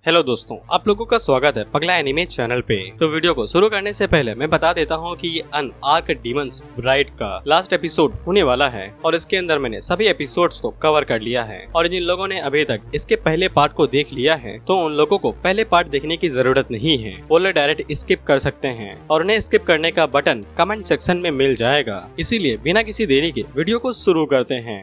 Hello दोस्तों, आप लोगों का स्वागत है पगला एनिमे चैनल पे। तो वीडियो को शुरू करने से पहले मैं बता देता हूँ कि ये अन आर्क डीमंस ब्राइड का लास्ट एपिसोड होने वाला है और इसके अंदर मैंने सभी एपिसोड्स को कवर कर लिया है। और जिन लोगों ने अभी तक इसके पहले पार्ट को देख लिया है तो उन लोगों को पहले पार्ट देखने की जरूरत नहीं है, वो लोग डायरेक्ट स्किप कर सकते हैं और उन्हें स्किप करने का बटन कमेंट सेक्शन में मिल जाएगा। इसीलिए बिना किसी देरी के वीडियो को शुरू करते हैं।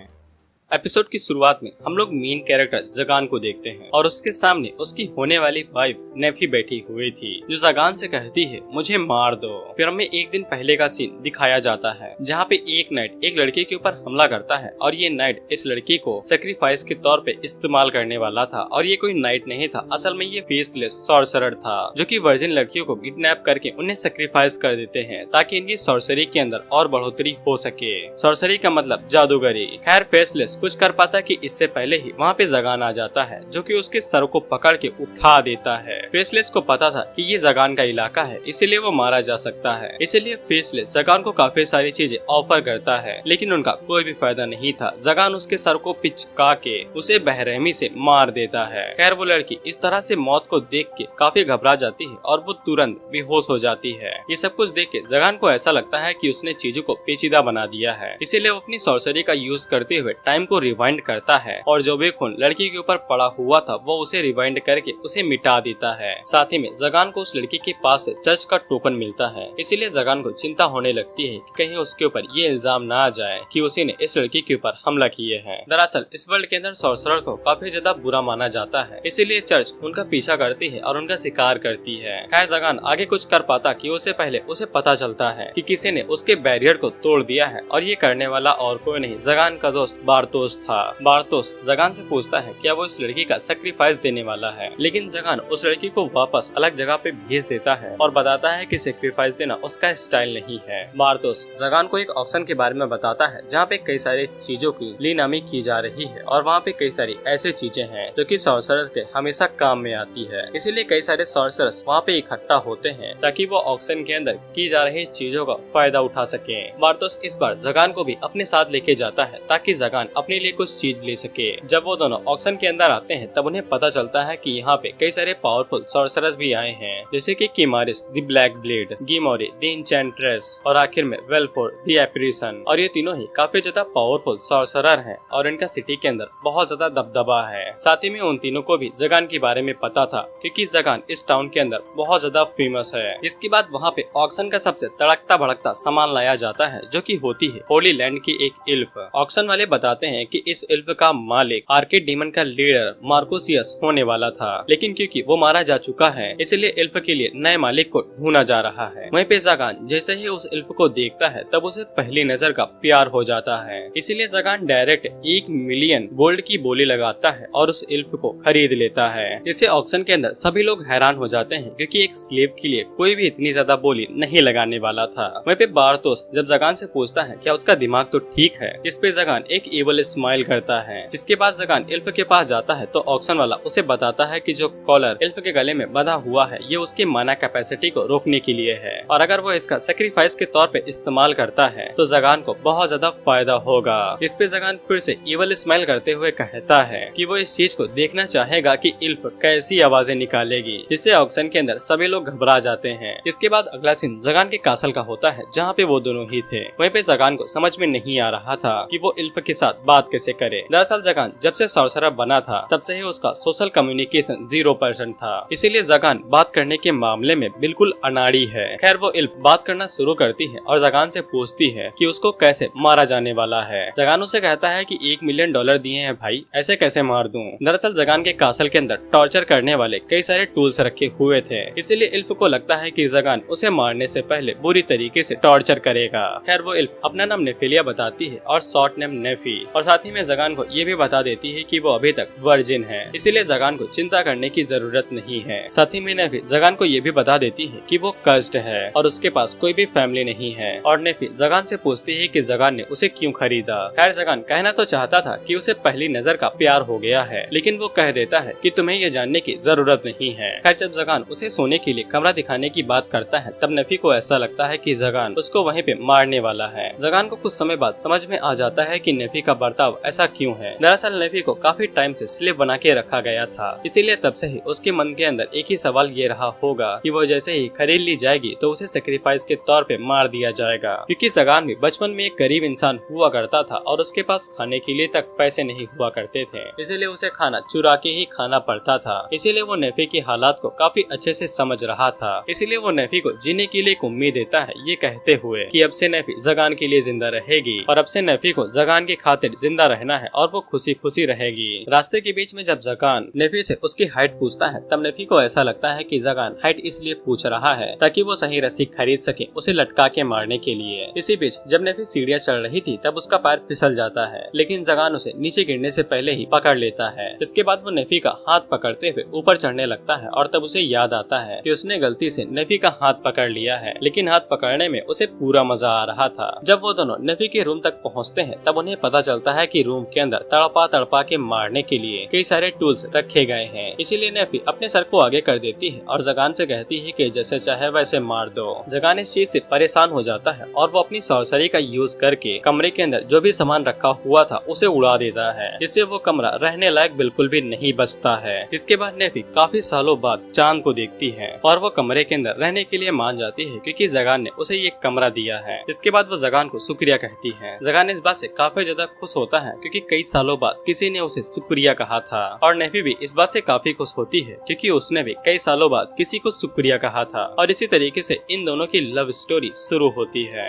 एपिसोड की शुरुआत में हम लोग मेन कैरेक्टर जगान को देखते हैं और उसके सामने उसकी होने वाली वाइफ नेफी बैठी हुई थी, जो जगान से कहती है मुझे मार दो। फिर हमें एक दिन पहले का सीन दिखाया जाता है जहाँ पे एक नाइट एक लड़के के ऊपर हमला करता है और ये नाइट इस लड़की को सेक्रीफाइस के तौर पे इस्तेमाल करने वाला था। और ये कोई नाइट नहीं था, असल में ये फेसलेस सॉर्सरर था जो कि वर्जिन लड़कियों को किडनैप करके उन्हें सेक्रीफाइस कर देते हैं ताकि इनकी सॉर्सरी के अंदर और बढ़ोतरी हो सके। सॉर्सरी का मतलब जादूगरी। खैर फेसलेस कुछ कर पाता कि इससे पहले ही वहाँ पे जगान आ जाता है जो कि उसके सर को पकड़ के उठा देता है। फेसलेस को पता था कि ये जगान का इलाका है, इसीलिए वो मारा जा सकता है। इसलिए फेसलेस जगान को काफी सारी चीजें ऑफर करता है, लेकिन उनका कोई भी फायदा नहीं था। जगान उसके सर को पिचका के उसे बेरहमी से मार देता है। खैर वो लड़की इस तरह से मौत को देख के काफी घबरा जाती है और वो तुरंत बेहोश हो जाती है। ये सब कुछ देख के जगान को ऐसा लगता है कि उसने चीजों को पेचीदा बना दिया है, इसीलिए वो अपनी सॉर्सरी का यूज करते हुए टाइम को रिवाइंड करता है और जो भी खून लड़की के ऊपर पड़ा हुआ था वो उसे रिवाइंड करके उसे मिटा देता है। साथ ही में जगान को उस लड़की के पास से चर्च का टोकन मिलता है, इसीलिए जगान को चिंता होने लगती है कि कहीं उसके ऊपर ये इल्जाम ना आ जाए कि उसी ने इस लड़की के ऊपर हमला किए हैं। दरअसल इस वर्ल्ड के अंदर सॉर्सरर को काफी ज्यादा बुरा माना जाता है, इसीलिए चर्च उनका पीछा करती है और उनका शिकार करती है। खैर जगान आगे कुछ कर पाता कि उससे पहले उसे पता चलता है कि किसी ने उसके बैरियर को तोड़ दिया है और ये करने वाला और कोई नहीं जगान का दोस्त बारतोस था। बारतोस जगान से पूछता है क्या वो इस लड़की का सेक्रीफाइस देने वाला है, लेकिन जगान उस लड़की को वापस अलग जगह पे भेज देता है और बताता है कि सेक्रीफाइस देना उसका स्टाइल नहीं है। बारतोस जगान को एक ऑक्शन के बारे में बताता है जहाँ पे कई सारी चीजों की लीनामी की जा रही है और वहाँ पे कई सारी ऐसी चीजें हैं जो कि सॉर्सरर्स के हमेशा काम में आती है। इसीलिए कई सारे सॉर्सरर्स वहाँ पे इकट्ठा होते हैं ताकि वो ऑक्शन के अंदर की जा रही चीजों का फायदा उठा सके। बारतोस इस बार जगान को भी अपने साथ लेके जाता है ताकि जगान अपने लिए कुछ चीज ले सके। जब वो दोनों ऑक्शन के अंदर आते हैं तब उन्हें पता चलता है कि यहाँ पे कई सारे पावरफुल सॉर्सरर्स भी आए हैं, जैसे कि किमारिस द ब्लैक ब्लेड, गिमोरी द एन्चेंट्रेस और आखिर में वेलफोर द एप्रिसन। और ये तीनों ही काफी ज्यादा पावरफुल सॉर्सरर हैं और इनका सिटी के अंदर बहुत ज्यादा दबदबा है। साथ ही में उन तीनों को भी जगान के बारे में पता था क्योंकि जगान इस टाउन के अंदर बहुत ज्यादा फेमस है। इसके बाद वहाँ पे ऑक्शन का सबसे तड़कता भड़कता सामान लाया जाता है जो कि होती है होली लैंड की एक इल्फ। ऑक्शन वाले बताते हैं कि इस इल्फ का मालिक आर्केड डीमन का लीडर मार्कोसियस होने वाला था, लेकिन क्योंकि वो मारा जा चुका है इसलिए इल्फ के लिए नए मालिक को ढूंढा जा रहा है। वहीं पे जगान जैसे ही उस इल्फ को देखता है तब उसे पहली नजर का प्यार हो जाता है, इसीलिए जगान डायरेक्ट 1 मिलियन गोल्ड की बोली लगाता है और उस इल्फ को खरीद लेता है। इसे ऑक्शन के अंदर सभी लोग हैरान हो जाते हैं क्योंकि एक स्लेव के लिए कोई भी इतनी ज्यादा बोली नहीं लगाने वाला था। वहीं पे बारतोस जब जगान से पूछता है क्या उसका दिमाग तो ठीक है, इस पे जगान एक इवल स्माइल करता है। जिसके बाद जगान इल्फ के पास जाता है तो ऑक्शन वाला उसे बताता है कि जो कॉलर इल्फ के गले में बंधा हुआ है ये उसकी माना कैपेसिटी को रोकने के लिए है और अगर वो इसका सेक्रीफाइस के तौर पे इस्तेमाल करता है तो जगान को बहुत ज्यादा फायदा होगा। इस पे जगान फिर से इवल स्माइल करते हुए कहता है कि वो इस चीज को देखना चाहेगा कि इल्फ कैसी आवाजें निकालेगी, जिससे ऑक्शन के अंदर सभी लोग घबरा जाते हैं। इसके बाद अगला सीन जगान के कासल का होता है जहाँ पे वो दोनों ही थे। वहीं पे जगान को समझ में नहीं आ रहा था कि वो इल्फ के साथ बात कैसे करे। दरअसल जगान जब से सॉर्सरर बना था तब से ही उसका सोशल कम्युनिकेशन 0% था, इसीलिए जगान बात करने के मामले में बिल्कुल अनाड़ी है। खैर वो इल्फ बात करना शुरू करती है और जगान से पूछती है कि उसको कैसे मारा जाने वाला है। जगान उसे कहता है कि $1 मिलियन दिए हैं भाई, ऐसे कैसे मार दूं। दरअसल जगान के कासल के अंदर टॉर्चर करने वाले कई सारे टूल्स रखे हुए थे, इसीलिए इल्फ को लगता है कि जगान उसे मारने से पहले बुरी तरीके से टॉर्चर करेगा। खैर वो इल्फ अपना नाम नेफेलिया बताती है और शॉर्ट नेम नेफी, और साथ ही में जगान को ये भी बता देती है कि वो अभी तक वर्जिन है, इसीलिए जगान को चिंता करने की जरूरत नहीं है। साथ ही में नेफी जगान को ये भी बता देती है कि वो कर्स्ड है और उसके पास कोई भी फैमिली नहीं है। और नेफी जगान से पूछती है कि जगान ने उसे क्यों खरीदा। खैर जगान कहना तो चाहता था कि उसे पहली नजर का प्यार हो गया है, लेकिन वो कह देता है कि तुम्हें ये जानने की जरूरत नहीं है। खैर जब जगान उसे सोने के लिए कमरा दिखाने की बात करता है तब नेफी को ऐसा लगता है कि जगान उसको वहीं पे मारने वाला है। जगान को कुछ समय बाद समझ में आ जाता है कि नेफी का बर्ताव ऐसा क्यों है। दरअसल नेफी को काफी टाइम से स्लेव बना के रखा गया था, इसीलिए तब से ही उसके मन के अंदर एक ही सवाल ये रहा होगा कि वो जैसे ही खरीद ली जाएगी तो उसे सेक्रीफाइस के तौर पे मार दिया जाएगा। क्योंकि जगान भी बचपन में एक गरीब इंसान हुआ करता था और उसके पास खाने के लिए तक पैसे नहीं हुआ करते थे, इसीलिए उसे खाना चुरा के ही खाना पड़ता था। इसीलिए वो नेफी की हालात को काफी अच्छे से समझ रहा था। इसीलिए वो नेफी को जीने के लिए एक उम्मीद देता है, ये कहते हुए कि अब से नेफी जगान के लिए जिंदा रहेगी और अब से नेफी को जगान की खातिर जिंदा रहना है और वो खुशी खुशी रहेगी। रास्ते के बीच में जब जगान नेफी से उसकी हाइट पूछता है तब नेफी को ऐसा लगता है कि जगान हाइट इसलिए पूछ रहा है ताकि वो सही रस्सी खरीद सके उसे लटका के मारने के लिए। इसी बीच जब नेफी सीढ़ियां चढ़ रही थी तब उसका पैर फिसल जाता है, लेकिन जगान उसे नीचे गिरने से पहले ही पकड़ लेता है। इसके बाद वो नेफी का हाथ पकड़ते हुए ऊपर चढ़ने लगता है और तब उसे याद आता है कि उसने गलती से नेफी का हाथ पकड़ लिया है, लेकिन हाथ पकड़ने में उसे पूरा मजा आ रहा था। जब वो दोनों नेफी के रूम तक पहुँचते हैं तब उन्हें पता चलता है कि रूम के अंदर तड़पा तड़पा के मारने के लिए कई सारे टूल्स रखे गए हैं। इसीलिए नेफी अपने सर को आगे कर देती है और जगान से कहती है कि जैसे चाहे वैसे मार दो। जगान इस चीज से परेशान हो जाता है और वो अपनी सॉर्सरी का यूज करके कमरे के अंदर जो भी सामान रखा हुआ था उसे उड़ा देता है, जिससे वो कमरा रहने लायक बिल्कुल भी नहीं बचता है। इसके बाद नेफी काफी सालों बाद चांद को देखती है और वो कमरे के अंदर रहने के लिए मान जाती है क्योंकि जगान ने उसे ये कमरा दिया है। इसके बाद वो जगान को शुक्रिया कहती है। जगान इस बात से काफी ज्यादा खुश होता है क्योंकि कई सालों बाद किसी ने उसे शुक्रिया कहा था, और नेफी भी इस बात से काफी खुश होती है क्योंकि उसने भी कई सालों बाद किसी को शुक्रिया कहा था। और इसी तरीके से इन दोनों की लव स्टोरी शुरू होती है।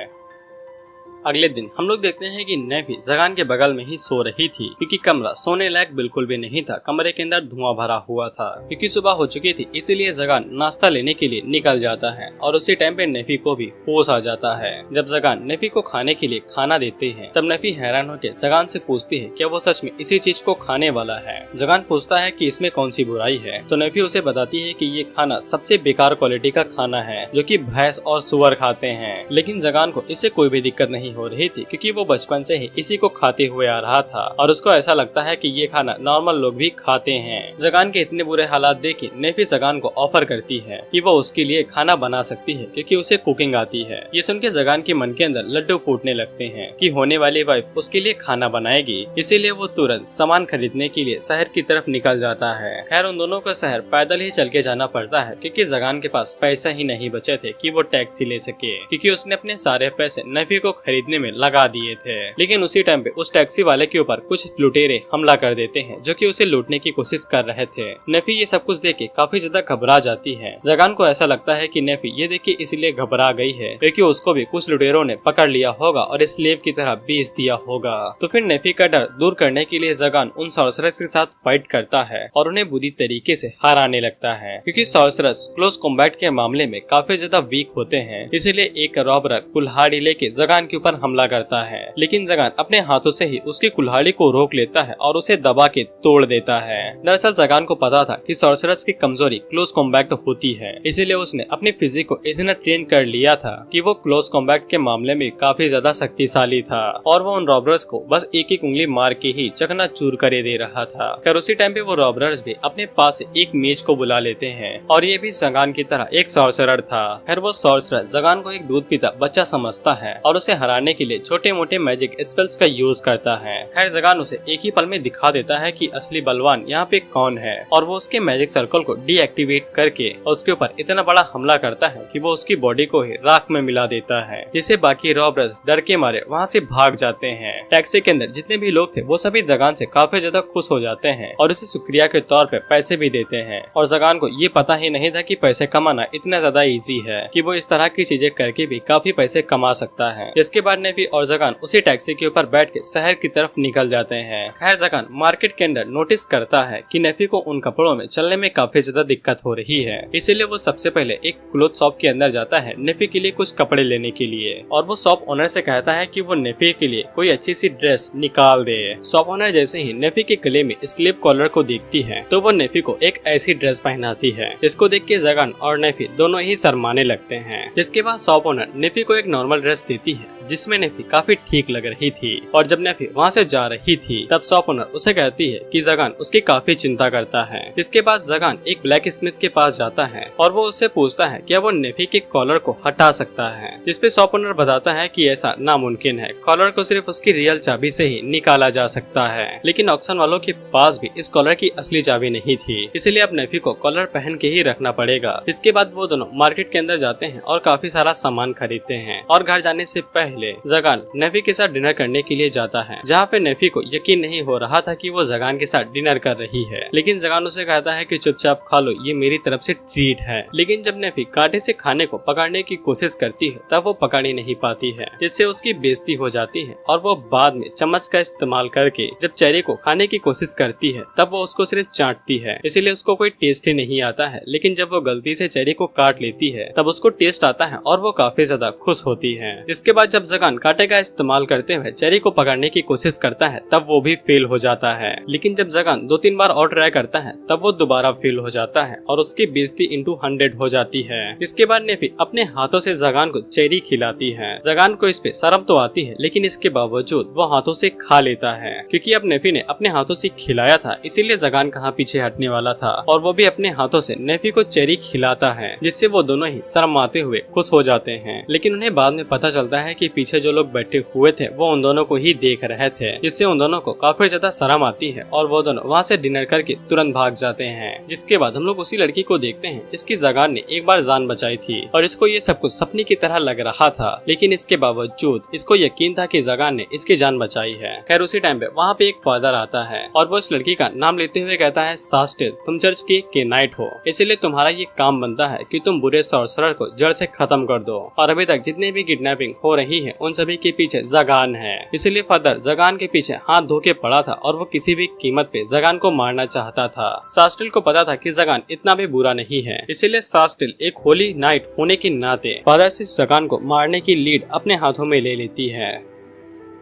अगले दिन हम लोग देखते हैं कि नेफी जगान के बगल में ही सो रही थी क्योंकि कमरा सोने लायक बिल्कुल भी नहीं था। कमरे के अंदर धुआं भरा हुआ था क्योंकि सुबह हो चुकी थी, इसीलिए जगान नाश्ता लेने के लिए निकल जाता है और उसी टाइम पे नेफी को भी होश आ जाता है। जब जगान नेफी को खाने के लिए खाना देते हैं तब नेफी हैरान होकर जगान से पूछती है क्या वो सच में इसी चीज को खाने वाला है। जगान पूछता है कि इसमें कौन सी बुराई है, तो नेफी उसे बताती है कि ये खाना सबसे बेकार क्वालिटी का खाना है जो कि भैंस और सुअर खाते हैं। लेकिन जगान को इससे कोई भी दिक्कत नहीं हो रही थी क्योंकि वो बचपन से ही इसी को खाते हुए आ रहा था और उसको ऐसा लगता है कि ये खाना नॉर्मल लोग भी खाते हैं। जगान के इतने बुरे हालात देख नेफी जगान को ऑफर करती है कि वो उसके लिए खाना बना सकती है क्योंकि उसे कुकिंग आती है। ये सुन के जगान के मन के अंदर लड्डू फूटने लगते हैं कि होने वाली वाइफ उसके लिए खाना बनाएगी, इसीलिए वो तुरंत सामान खरीदने के लिए शहर की तरफ निकल जाता है। खैर उन दोनों को शहर पैदल ही चल के जाना पड़ता है क्योंकि जगान के पास पैसा ही नहीं बचे थे कि वो टैक्सी ले सके, क्योंकि उसने अपने सारे पैसे नेफी को खरीदने में लगा दिए थे। लेकिन उसी टाइम पे उस टैक्सी वाले के ऊपर कुछ लुटेरे हमला कर देते हैं जो कि उसे लूटने की कोशिश कर रहे थे। नेफी ये सब कुछ देख के काफी ज्यादा घबरा जाती है। जगान को ऐसा लगता है कि नेफी ये देख के इसलिए घबरा गई है क्योंकि उसको भी कुछ लुटेरों ने पकड़ लिया होगा और स्लेव की तरह बेच दिया होगा। तो फिर नेफी का डर दूर करने के लिए जगान उन सॉर्सरर्स के साथ फाइट करता है और उन्हें बुरी तरीके से हराने लगता है क्योंकि सॉर्सरर्स क्लोज कॉम्बैट के मामले में काफी ज्यादा वीक होते हैं। इसलिए एक रॉबर कुल्हाड़ी लेके जगान के ऊपर हमला करता है, लेकिन जगान अपने हाथों से ही उसकी कुल्हाड़ी को रोक लेता है और उसे दबा के तोड़ देता है। दरअसल जगान को पता था कि सॉर्सरर्स की कमजोरी क्लोज कॉम्बैट होती है, इसीलिए उसने अपनी फिजिक को इतना ट्रेन कर लिया था कि वो क्लोज कॉम्बैट के मामले में काफी ज्यादा शक्तिशाली था और वो उन रॉबर्स को बस एक एक उंगली मार के ही चकनाचूर करे दे रहा था। खैर उसी टाइम पे वो रॉबर्स भी अपने पास एक मेज को बुला लेते हैं और ये भी जगान की तरह एक सॉर्सरर था। खैर वो सॉर्सरर जगान को एक दूध पीता बच्चा समझता है और उसे हराने के लिए छोटे मोटे मैजिक स्पेल्स का यूज करता है। खैर जगान उसे एक ही पल में दिखा देता है कि असली बलवान यहाँ पे कौन है और वो उसके मैजिक सर्कल को डीएक्टिवेट करके उसके ऊपर इतना बड़ा हमला करता है कि वो उसकी बॉडी को ही राख में मिला देता है, जिससे बाकी रॉबर्स डर के मारे वहाँ से भाग जाते हैं। टैक्सी के अंदर जितने भी लोग थे वो सभी जगान से काफी ज्यादा खुश हो जाते हैं और उसे शुक्रिया के तौर पे पैसे भी देते हैं। और जगान को ये पता ही नहीं था कि पैसे कमाना इतना ज्यादा इजी है कि वो इस तरह की चीजें करके भी काफी पैसे कमा सकता है। इसके बाद नेफी और जगान उसी टैक्सी के ऊपर बैठ के शहर की तरफ निकल जाते हैं। खैर जगान मार्केट के अंदर नोटिस करता है कि नेफी को उन कपड़ों में चलने में काफी ज्यादा दिक्कत हो रही है, इसीलिए वो सबसे पहले एक क्लोथ शॉप के अंदर जाता है नेफी के लिए कुछ कपड़े लेने के लिए और वो शॉप ओनर से कहता है कि वो नेफी के लिए कोई अच्छी सी ड्रेस निकाल दे। शॉप ओनर जैसे ही नेफी के गले में स्लीप कॉलर को देखती है तो वो नेफी को एक ऐसी ड्रेस पहनाती है जिसको देख के जगान और नेफी दोनों ही शर्माने लगते हैं। जिसके बाद शॉप ओनर नेफी को एक नॉर्मल ड्रेस देती है जिसमें नेफी काफी ठीक लग रही थी। और जब नेफी वहाँ से जा रही थी तब शॉप ओनर उसे कहती है कि जगान उसकी काफी चिंता करता है। इसके बाद जगान एक ब्लैक स्मिथ के पास जाता है और वो उससे पूछता है कि वो नेफी के कॉलर को हटा सकता है, जिसपे शॉप ओनर बताता है कि ऐसा नामुमकिन है, कॉलर को सिर्फ उसकी रियल चाबी से ही निकाला जा सकता है। लेकिन ऑक्शन वालों के पास भी इस कॉलर की असली चाबी नहीं थी, इसलिए अब नेफी को कॉलर पहन के ही रखना पड़ेगा। इसके बाद वो दोनों मार्केट के अंदर जाते हैं और काफी सारा सामान खरीदते हैं और घर जाने से पहले जगान नेफी के साथ डिनर करने के लिए जाता है, जहाँ पे नेफी को यकीन नहीं हो रहा था कि वो जगान के साथ डिनर कर रही है। लेकिन जगान उसे कहता है कि चुपचाप खा लो, ये मेरी तरफ से ट्रीट है। लेकिन जब नेफी कांटे से खाने को पकड़ने की कोशिश करती है तब वो पकड़ ही नहीं पाती है, जिससे उसकी बेइज्जती हो जाती है और वो बाद में चम्मच का इस्तेमाल करके जब चेरी को खाने की कोशिश करती है तब वो उसको सिर्फ चाटती है, इसीलिए उसको कोई टेस्ट ही नहीं आता है। लेकिन जब वो गलती से चेरी को काट लेती है तब उसको टेस्ट आता है और वो काफी ज्यादा खुश होती है। इसके बाद जब जगान कांटे का इस्तेमाल करते हुए चेरी को पकड़ने की कोशिश करता है तब वो भी फेल हो जाता है। लेकिन जब जगान 2-3 बार और ट्राई करता है तब वो दोबारा फेल हो जाता है और उसकी बेइज्जती इंटू 100 हो जाती है। इसके बाद नेफी अपने हाथों से जगान को चेरी खिलाती है। जगान को इस पे शर्म तो आती है, लेकिन इसके बावजूद वो हाथों से खा लेता है, क्योंकि अब नेफी ने अपने हाथों से खिलाया था, इसीलिए जगान कहाँ पीछे हटने वाला था। और वो भी अपने हाथों से नेफी को चेरी खिलाता है, जिससे वो दोनों ही शर्माते हुए खुश हो जाते हैं। लेकिन उन्हें बाद में पता चलता है कि पीछे जो लोग बैठे हुए थे वो उन दोनों को ही देख रहे थे, जिससे उन दोनों को काफी ज्यादा शर्म आती है और वो दोनों वहाँ से डिनर करके तुरंत भाग जाते हैं। जिसके बाद हम लोग उसी लड़की को देखते हैं जिसकी जगान ने एक बार जान बचाई थी और इसको ये सब कुछ सपने की तरह लग रहा था, लेकिन इसके बावजूद इसको यकीन था कि जगान ने इसकी जान बचाई है। खैर उसी टाइम पे वहाँ पे एक फादर आता है और वो इस लड़की का नाम लेते हुए कहता है, सास्टिल तुम चर्च की केनाइट हो, इसलिए तुम्हारा ये काम बनता है कि तुम बुरे सॉर्सरर को जड़ से खत्म कर दो। और अभी तक जितने भी किडनैपिंग हो रही है उन सभी के पीछे जगान है, इसलिए फादर जगान के पीछे हाथ धो के पड़ा था और वो किसी भी कीमत पे जगान को मारना चाहता था। सास्टिल को पता था कि जगान इतना भी बुरा नहीं है, इसीलिए सास्टिल एक होली नाइट होने के नाते फादर से जगान को मारने की लीड अपने हाथों में ले लेती है।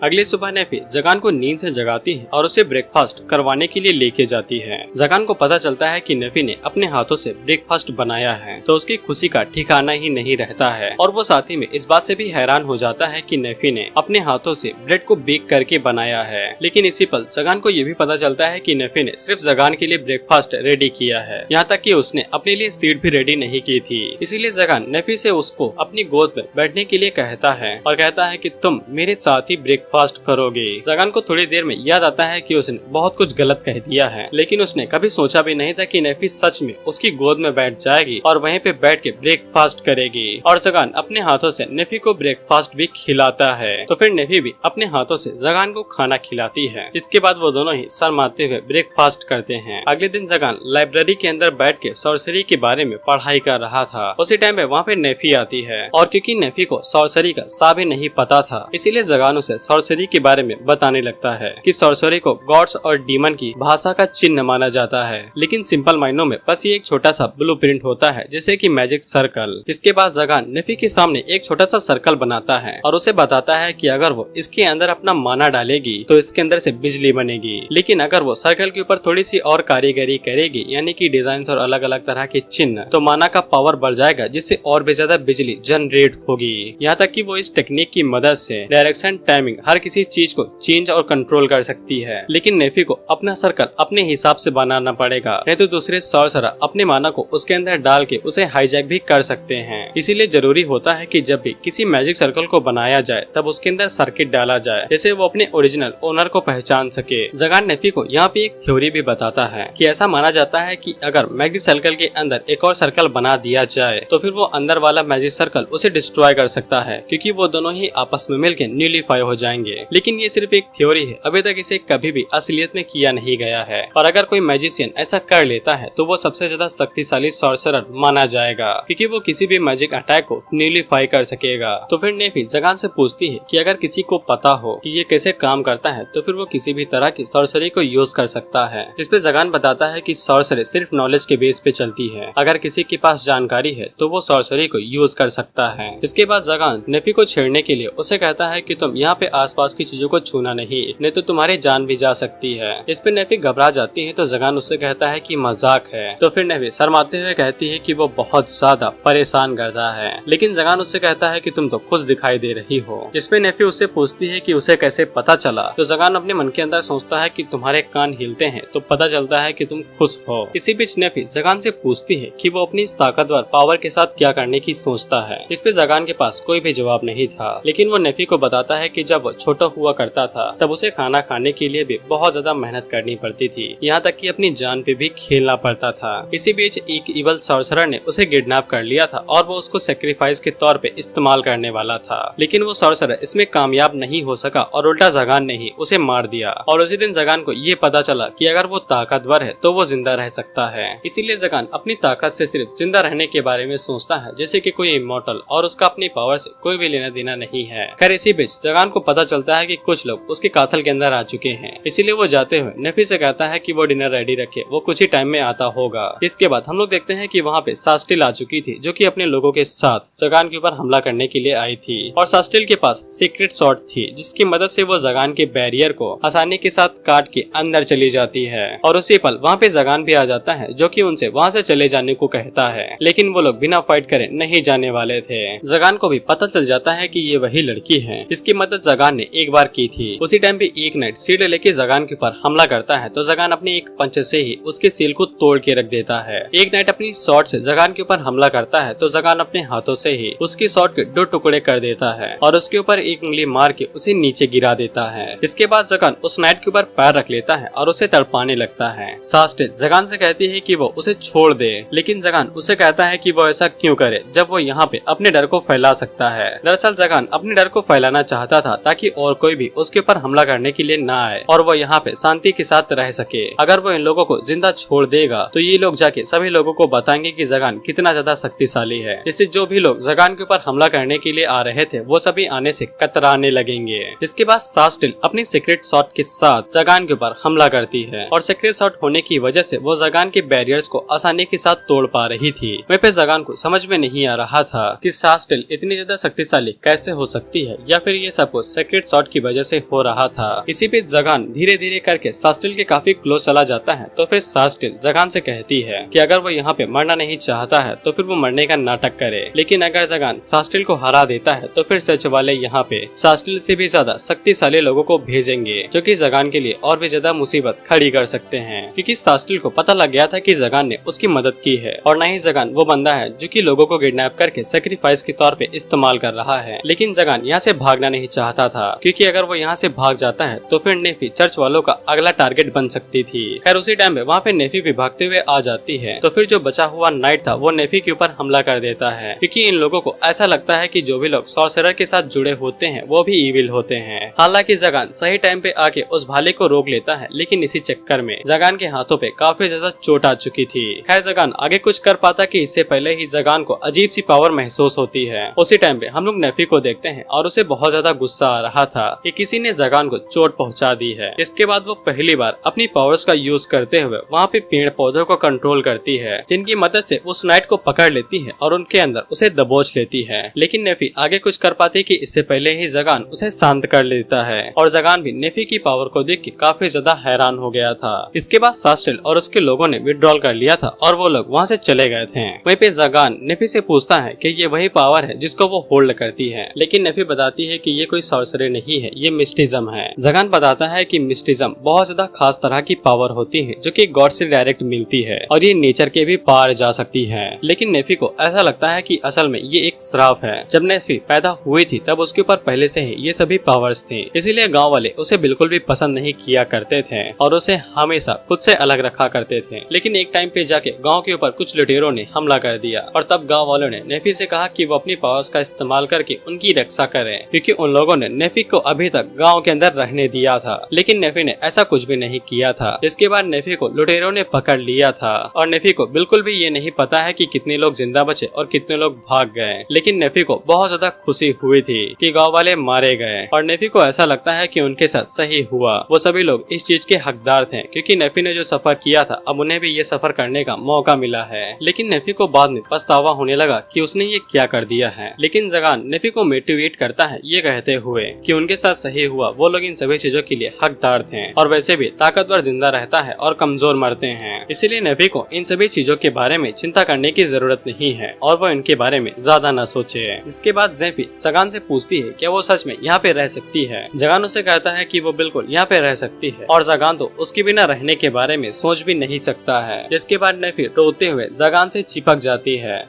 अगली सुबह नेफी जगान को नींद से जगाती है और उसे ब्रेकफास्ट करवाने के लिए लेके जाती है। जगान को पता चलता है कि नेफी ने अपने हाथों से ब्रेकफास्ट बनाया है, तो उसकी खुशी का ठिकाना ही नहीं रहता है और वो साथ ही में इस बात से भी हैरान हो जाता है कि नेफी ने अपने हाथों से ब्रेड को बेक करके बनाया है। लेकिन इसी पल जगान को ये भी पता चलता है कि नेफी ने सिर्फ जगान के लिए ब्रेकफास्ट रेडी किया है, यहाँ तक कि उसने अपने लिए सीट भी रेडी नहीं की थी। इसीलिए जगान नेफी से उसको अपनी गोद में बैठने के लिए कहता है और कहता है कि तुम मेरे साथ ही ब्रेकफास्ट करोगे। जगान को थोड़ी देर में याद आता है कि उसने बहुत कुछ गलत कह दिया है, लेकिन उसने कभी सोचा भी नहीं था कि नेफी सच में उसकी गोद में बैठ जाएगी और वहीं पे बैठ के ब्रेकफास्ट करेगी। और जगान अपने हाथों से नेफी को ब्रेकफास्ट भी खिलाता है, तो फिर नेफी भी अपने हाथों से जगान को खाना खिलाती है। इसके बाद वो दोनों ही शर्माते हुए ब्रेकफास्ट करते हैं। अगले दिन जगान लाइब्रेरी के अंदर बैठ के सॉर्सरी के बारे में पढ़ाई कर रहा था। उसी टाइम पे वहाँ पे नेफी आती है और क्योंकि नेफी को सॉर्सरी का सा भी नहीं पता था, इसीलिए जगान उसे सॉर्सरी के बारे में बताने लगता है कि सॉर्सरी को गॉड्स और डीमन की भाषा का चिन्ह माना जाता है, लेकिन सिंपल मायनों में बस ये एक छोटा सा ब्लूप्रिंट होता है, जैसे कि मैजिक सर्कल। इसके बाद जगान नेफी के सामने एक छोटा सा सर्कल बनाता है और उसे बताता है कि अगर वो इसके अंदर अपना माना डालेगी तो इसके अंदर से बिजली बनेगी, लेकिन अगर वो सर्कल के ऊपर थोड़ी सी और कारीगरी करेगी, यानी कि डिजाइन और अलग अलग तरह के चिन्ह, तो माना का पावर बढ़ जाएगा, जिससे और भी ज्यादा बिजली जनरेट होगी। यहाँ तक कि वो इस टेक्निक की मदद से डायरेक्शन, टाइमिंग, हर किसी चीज को चेंज और कंट्रोल कर सकती है। लेकिन नेफी को अपना सर्कल अपने हिसाब से बनाना पड़ेगा, नहीं तो दूसरे सॉर्सरर अपने माना को उसके अंदर डाल के उसे हाईजैक भी कर सकते हैं। इसीलिए जरूरी होता है कि जब भी किसी मैजिक सर्कल को बनाया जाए तब उसके अंदर सर्किट डाला जाए, जैसे वो अपने ओरिजिनल ओनर को पहचान सके। जगान नेफी को यहाँ पे एक थ्योरी भी बताता है कि ऐसा माना जाता है कि अगर मैजिक सर्कल के अंदर एक और सर्कल बना दिया जाए तो फिर वो अंदर वाला मैजिक सर्कल उसे डिस्ट्रॉय कर सकता है, क्योंकि वो दोनों ही आपस में मिलकर न्यूलीफाई हो जाएंगे। लेकिन ये सिर्फ एक थ्योरी है, अभी तक इसे कभी भी असलियत में किया नहीं गया है। और अगर कोई मैजिशियन ऐसा कर लेता है तो वो सबसे ज्यादा शक्तिशाली सॉर्सरर माना जाएगा, क्योंकि वो किसी भी मैजिक अटैक को न्यूलीफाई कर सकेगा। तो फिर नेफी जगान से पूछती है कि अगर किसी को पता हो कि ये कैसे काम करता है तो फिर वो किसी भी तरह की सॉर्सरी को यूज कर सकता है। इस पे जगान बताता है कि सॉर्सरी सिर्फ नॉलेज के बेस पे चलती है, अगर किसी के पास जानकारी है तो वो सॉर्सरी को यूज कर सकता है। इसके बाद जगान नेफी को छेड़ने के लिए उसे कहता है कि तुम यहाँ पे आ आसपास की चीजों को छूना नहीं तो तुम्हारी जान भी जा सकती है। इस पे नेफी घबरा जाती है तो जगान उससे कहता है कि मजाक है। तो फिर नेफी शर्माते हुए कहती है कि वो बहुत ज्यादा परेशान करता है, लेकिन जगान उससे कहता है कि तुम तो खुश दिखाई दे रही हो। जिसपे नेफी उससे पूछती है कि उसे कैसे पता चला। तो जगान अपने मन के अंदर सोचता है कि तुम्हारे कान हिलते हैं तो पता चलता है कि तुम खुश हो। इसी बीच नेफी जगान से पूछती है कि वो अपनी इस ताकतवर पावर के साथ क्या करने की सोचता है। इस पे जगान के पास कोई भी जवाब नहीं था, लेकिन वो नेफी को बताता है कि जब वो छोटा हुआ करता था तब उसे खाना खाने के लिए भी बहुत ज्यादा मेहनत करनी पड़ती थी, यहाँ तक कि अपनी जान पे भी खेलना पड़ता था। इसी बीच एक इवल सॉर्सरर ने उसे किडनैप कर लिया था और वो उसको सेक्रीफाइस के तौर पे इस्तेमाल करने वाला था, लेकिन वो सॉर्सरर इसमें कामयाब नहीं हो सका और उल्टा जगान ने ही उसे मार दिया। और उसी दिन जगान को ये पता चला कि अगर वो ताकतवर है तो वो जिंदा रह सकता है। इसीलिए जगान अपनी ताकत से सिर्फ जिंदा रहने के बारे में सोचता है, जैसे कि कोई इमॉर्टल, और उसका अपनी पावर से कोई भी लेना देना नहीं है। खैर इसी बीच जगान को पता चलता है कि कुछ लोग उसके कासल के अंदर आ चुके हैं, इसीलिए वो जाते हुए नेफी से कहता है कि वो डिनर रेडी रखे, वो कुछ ही टाइम में आता होगा। इसके बाद हम लोग देखते हैं कि वहाँ पे सास्टिल आ चुकी थी, जो कि अपने लोगों के साथ जगान के ऊपर हमला करने के लिए आई थी। और सास्टिल के पास सीक्रेट शॉट थी, जिसकी मदद से वो जगान के बैरियर को आसानी के साथ काट के अंदर चली जाती है। और उसी पल वहाँ पे जगान भी आ जाता है, जो कि उनसे वहाँ से चले जाने को कहता है, लेकिन वो लोग बिना फाइट करे नहीं जाने वाले थे। जगान को भी पता चल जाता है कि ये वही लड़की है जिसकी मदद जगान ने एक बार की थी। उसी टाइम पे एक नाइट सीढ़ी लेके जगान के ऊपर हमला करता है, तो जगान अपनी एक पंच से ही उसके सील को तोड़ के रख देता है। एक नाइट अपनी शॉट से जगान के ऊपर हमला करता है, तो जगान अपने हाथों से ही उसकी शॉट के 2 टुकड़े कर देता है और उसके ऊपर एक उंगली मार के उसे नीचे गिरा देता है। इसके बाद जगान उस नाइट के ऊपर पैर रख लेता है और उसे तड़पाने लगता है। सास्टिल जगान से कहती है कि वो उसे छोड़ दे, लेकिन जगान उसे कहता है कि वो ऐसा क्यों करे जब वो यहाँ पे अपने डर को फैला सकता है। दरअसल जगान अपने डर को फैलाना चाहता था ताकि और कोई भी उसके ऊपर हमला करने के लिए ना आए और वो यहाँ पे शांति के साथ रह सके। अगर वो इन लोगों को जिंदा छोड़ देगा तो ये लोग जाके सभी लोगों को बताएंगे कि जगान कितना ज्यादा शक्तिशाली है, जिससे जो भी लोग जगान के ऊपर हमला करने के लिए आ रहे थे वो सभी आने से कतराने लगेंगे। जिसके बाद सास्टिल अपनी सीक्रेट शॉट के साथ जगान के ऊपर हमला करती है और सीक्रेट शॉट होने की वजह से वो जगान के बैरियर्स को आसानी के साथ तोड़ पा रही थी। वहीं पे जगान को समझ में नहीं आ रहा था कि सास्टिल इतनी ज्यादा शक्तिशाली कैसे हो सकती है, या फिर ये सब कुछ सीक्रेट शॉट की वजह से हो रहा था। इसी बीच जगान धीरे धीरे करके सास्टिल के काफी क्लोज चला जाता है, तो फिर सास्टिल जगान से कहती है कि अगर वो यहाँ पे मरना नहीं चाहता है तो फिर वो मरने का नाटक करे, लेकिन अगर जगान सास्टिल को हरा देता है तो फिर सच वाले यहाँ पे सास्टिल से भी ज्यादा शक्तिशाली लोगों को भेजेंगे, जो कि जगान के लिए और भी ज्यादा मुसीबत खड़ी कर सकते हैं। क्योंकि सास्टिल को पता लग गया था कि जगान ने उसकी मदद की है और न ही जगान वो बंदा है जो कि लोगों को किडनैप करके सैक्रिफाइस के तौर पे इस्तेमाल कर रहा है। लेकिन जगान यहाँ से भागना नहीं चाहता था, क्योंकि अगर वो यहाँ से भाग जाता है तो फिर नेफी चर्च वालों का अगला टारगेट बन सकती थी। खैर उसी टाइम पे वहाँ पे नेफी भी भागते हुए आ जाती है, तो फिर जो बचा हुआ नाइट था वो नेफी के ऊपर हमला कर देता है, क्योंकि इन लोगों को ऐसा लगता है कि जो भी लोग सॉर्सरर के साथ जुड़े होते हैं वो भी इविल होते हैं। हालांकि जगान सही टाइम पे आके उस भाले को रोक लेता है, लेकिन इसी चक्कर में जगान के हाथों पे काफी ज्यादा चोट आ चुकी थी। खैर जगान आगे कुछ कर पाता कि इससे पहले ही जगान को अजीब सी पावर महसूस होती है। उसी टाइम पे हम लोग नेफी को देखते हैं और उसे बहुत ज्यादा गुस्सा आ रहा था कि किसी ने जगान को चोट पहुंचा दी है। इसके बाद वो पहली बार अपनी पावर्स का यूज करते हुए वहाँ पे पेड़ पौधों को कंट्रोल करती है, जिनकी मदद से उस नाइट को पकड़ लेती है और उनके अंदर उसे दबोच लेती है। लेकिन नेफी आगे कुछ कर पाती कि इससे पहले ही जगान उसे शांत कर लेता है और जगान भी नेफी की पावर को देख के काफी ज्यादा हैरान हो गया था। इसके बाद सास्टिल और उसके लोगों ने विड्रॉल कर लिया था और वो लोग वहाँ से चले गए थे। वहीं पे जगान नेफी से पूछता है कि ये वही पावर है जिसको वो होल्ड करती है, लेकिन नेफी बताती है कि ये कोई सॉर्सरी नहीं है, ये मिस्टिज्म है। जगान बताता है कि मिस्टिज्म बहुत ज्यादा खास तरह की पावर होती है जो कि गॉड से डायरेक्ट मिलती है और ये नेचर के भी पार जा सकती है। लेकिन नेफी को ऐसा लगता है कि असल में ये एक श्राप है। जब नेफी पैदा हुई थी तब उसके ऊपर पहले से ही ये सभी पावर्स थी, इसीलिए गाँव वाले उसे बिल्कुल भी पसंद नहीं किया करते थे और उसे हमेशा खुद से अलग रखा करते थे। लेकिन एक टाइम पे जाके गांव के ऊपर कुछ लुटेरों ने हमला कर दिया और तब गांव वालों ने नेफी से कहा कि वो अपनी पावर्स का इस्तेमाल करके उनकी रक्षा करें, क्योंकि उन लोगों ने नेफी को अभी तक गांव के अंदर रहने दिया था। लेकिन नेफी ने ऐसा कुछ भी नहीं किया था। इसके बाद नेफी को लुटेरों ने पकड़ लिया था और नेफी को बिल्कुल भी ये नहीं पता है कि कितने लोग जिंदा बचे और कितने लोग भाग गए। लेकिन नेफी को बहुत ज्यादा खुशी हुई थी कि गाँव वाले मारे गए और नेफी को ऐसा लगता है कि उनके साथ सही हुआ। वो सभी लोग इस चीज के हकदार थे, क्योंकि नेफी ने जो सफर किया था अब उन्हें भी ये सफर करने का मौका मिला है। लेकिन नेफी को बाद में पछतावा होने लगा कि उसने ये क्या कर दिया है। लेकिन जगान नेफी को मोटिवेट करता है ये कहते हुए कि उनके साथ सही हुआ वो लोग इन सभी चीजों के लिए हकदार थे, और वैसे भी ताकतवर जिंदा रहता है और कमजोर मरते हैं। इसीलिए नेफी को इन सभी चीजों के बारे में चिंता करने की जरूरत नहीं है और वो इनके बारे में ज्यादा न सोचे। जिसके बाद नेफी जगान से पूछती है क्या वो सच में यहाँ पे रह सकती है। जगान उसे कहता है कि वो बिल्कुल यहाँ पे रह सकती है और जगान तो उसके बिना रहने के बारे में सोच भी नहीं सकता है। जिसके बाद नेफी रोते हुए जगान से चिपक जाती है।